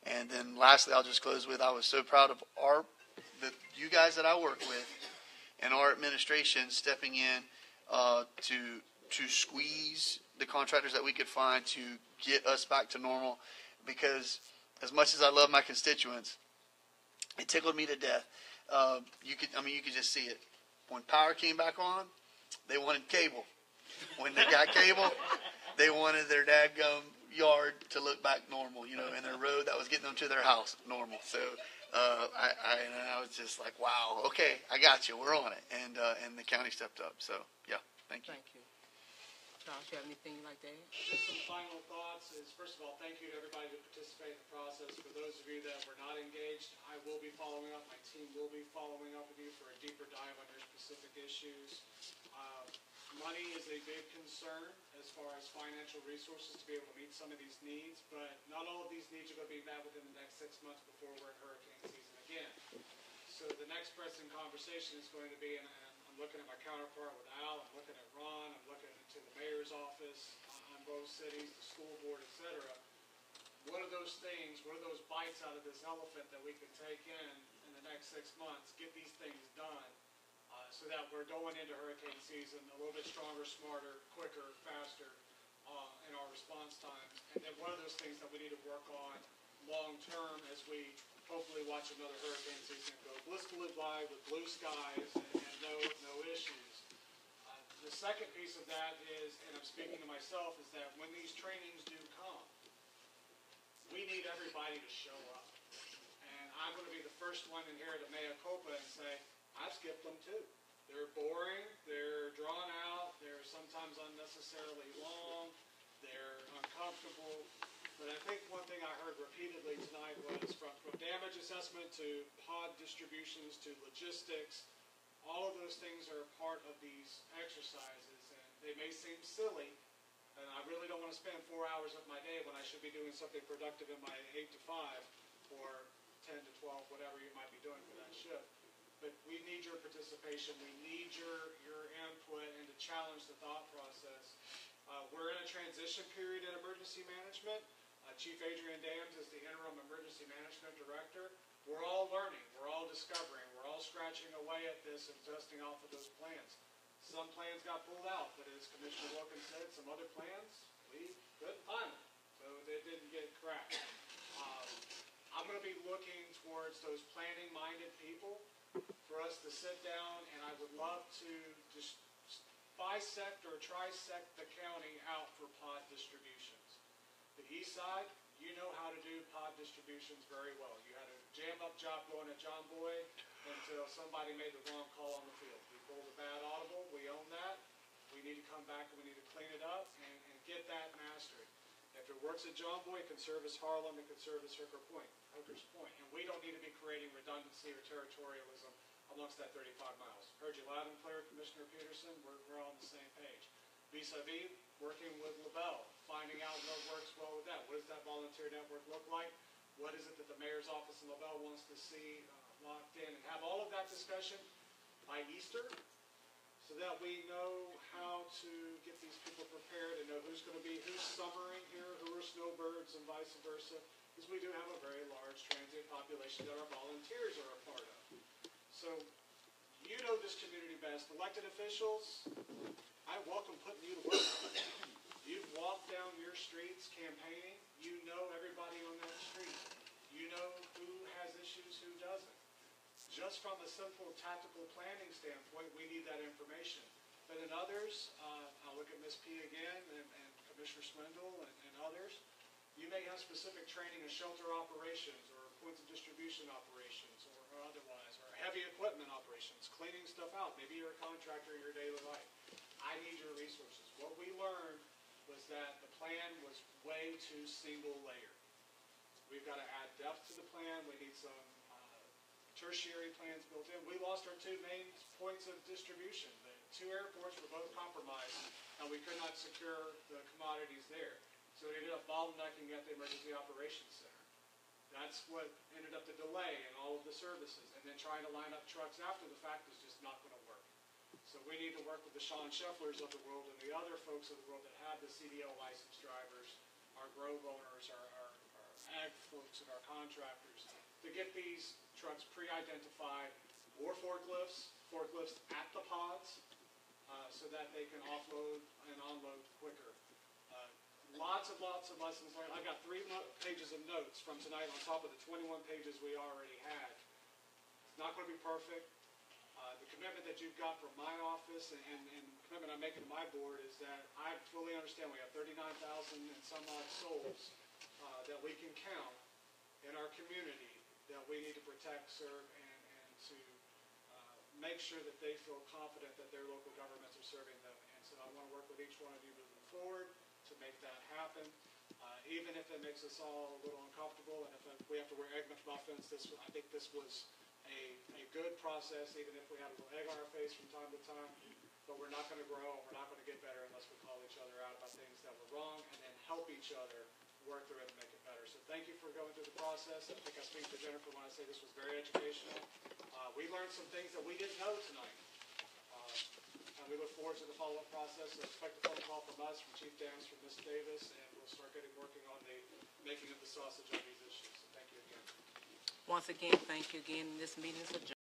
Speaker 7: And then lastly, I'll just close with, I was so proud of you guys that I work with and our administration stepping in to squeeze the contractors that we could find to get us back to normal, because as much as I love my constituents, it tickled me to death. You could just see it. When power came back on, they wanted cable. When they got cable, they wanted their dadgum yard to look back normal, and their road that was getting them to their house normal. So I was just like, wow, okay, I got you. We're on it. And the county stepped up. So, yeah, thank you.
Speaker 1: Thank you. Charles, you have anything you'd like to add?
Speaker 5: Just some final thoughts is, first of all, thank you to everybody who participated in the process. For those of you that were not engaged, I will be following up. My team will be following up with you for a deeper dive on your specific issues. Money is a big concern as far as financial resources to be able to meet some of these needs, but not all of these needs are going to be met within the next 6 months before we're in hurricane season again. So the next pressing conversation is going to be, and I'm looking at my counterpart with Al, I'm looking at Ron, I'm looking into the mayor's office on both cities, the school board, etc. What are those things, what are those bites out of this elephant that we can take in the next 6 months, get these things done, so that we're going into hurricane season a little bit stronger, smarter, quicker, faster in our response times. And then what are those things that we need to work on long term as we hopefully watch another hurricane season go blissfully by with blue skies and no issues. The second piece of that is, and I'm speaking to myself, is that when these trainings do come, we need everybody to show up. And I'm going to be the first one in here to mea culpa and say, I've skipped them too. They're boring, they're drawn out, they're sometimes unnecessarily long, they're uncomfortable. But I think one thing I heard repeatedly tonight was from damage assessment to pod distributions to logistics, all of those things are part of these exercises. And they may seem silly, and I really don't want to spend 4 hours of my day when I should be doing something productive in my 8 to 5, or but we need your participation. We need your input and to challenge the thought process. We're in a transition period in emergency management. Chief Adrian Dams is the interim emergency management director. We're all learning. We're all discovering. We're all scratching away at this and dusting off of those plans. Some plans got pulled out, but as Commissioner Wilkins said, some other plans, we couldn't find them. So they didn't get cracked. I'm going to be looking towards those planning-minded people for us to sit down, and I would love to just bisect or trisect the county out for pod distributions. The east side, you know how to do pod distributions very well. You had a jam-up job going at John Boy until somebody made the wrong call on the field. We pulled a bad audible. We own that. We need to come back and we need to clean it up and get that mastered. If it works at John Boy, it can service Harlem, it can service Hooker's Point. And we don't need to be creating redundancy or territorialism amongst that 35 miles. Heard you loud and clear, Commissioner Peterson. We're on the same page. Vis-a-vis, working with LaBelle, finding out what works well with that. What does that volunteer network look like? What is it that the mayor's office in LaBelle wants to see locked in? And have all of that discussion by Easter so that we know how to get these people prepared and know who's summering here, who are snowbirds and vice versa, because we do have a very large transient population that our volunteers are a part of. So you know this community best. Elected officials, I welcome putting you to work. You've walked down your streets campaigning. You know everybody on that street. You know who has issues, who doesn't. Just from a simple tactical planning standpoint, we need that information. But in others, I'll look at Ms. P again and Commissioner Swindle and others. You may have specific training in shelter operations or points of distribution operations or otherwise, or heavy equipment operations, cleaning stuff out. Maybe you're a contractor in your daily life. I need your resources. What we learned was that the plan was way too single layered. We've got to add depth to the plan. We need some tertiary plans built in. We lost our two main points of distribution. The two airports were both compromised, and we could not secure the commodities there. So we ended up bottlenecking at the Emergency Operations Center. That's what ended up the delay in all of the services. And then trying to line up trucks after the fact is just not going to work. So we need to work with the Sean Schefflers of the world and the other folks of the world that have the CDL licensed drivers, our grove owners, our ag folks, and our contractors to get these trucks pre-identified, or forklifts at the pods, so that they can offload and unload quicker. Lots of lessons learned. I've got 3 pages of notes from tonight on top of the 21 pages we already had. It's not going to be perfect. The commitment that you've got from my office and the commitment I'm making to my board is that I fully understand we have 39,000 and some odd souls that we can count in our community that we need to protect, serve, and to make sure that they feel confident that their local governments are serving them. And so I want to work with each one of you moving forward to make that happen, even if it makes us all a little uncomfortable, and if we have to wear egg McMuffins. I think this was a good process, even if we had a little egg on our face from time to time. But we're not going to grow, and we're not going to get better unless we call each other out about things that were wrong, and then help each other work through it and make it better. So thank you for going through the process. I think I speak for Jennifer when I say this was very educational. We learned some things that we didn't know tonight. And we look forward to the follow-up process. So expect a phone call from us, from Chief Dams, from Ms. Davis, and we'll start working on the making of the sausage on these issues. So thank you again.
Speaker 1: Once again, thank you again. This meeting is adjourned.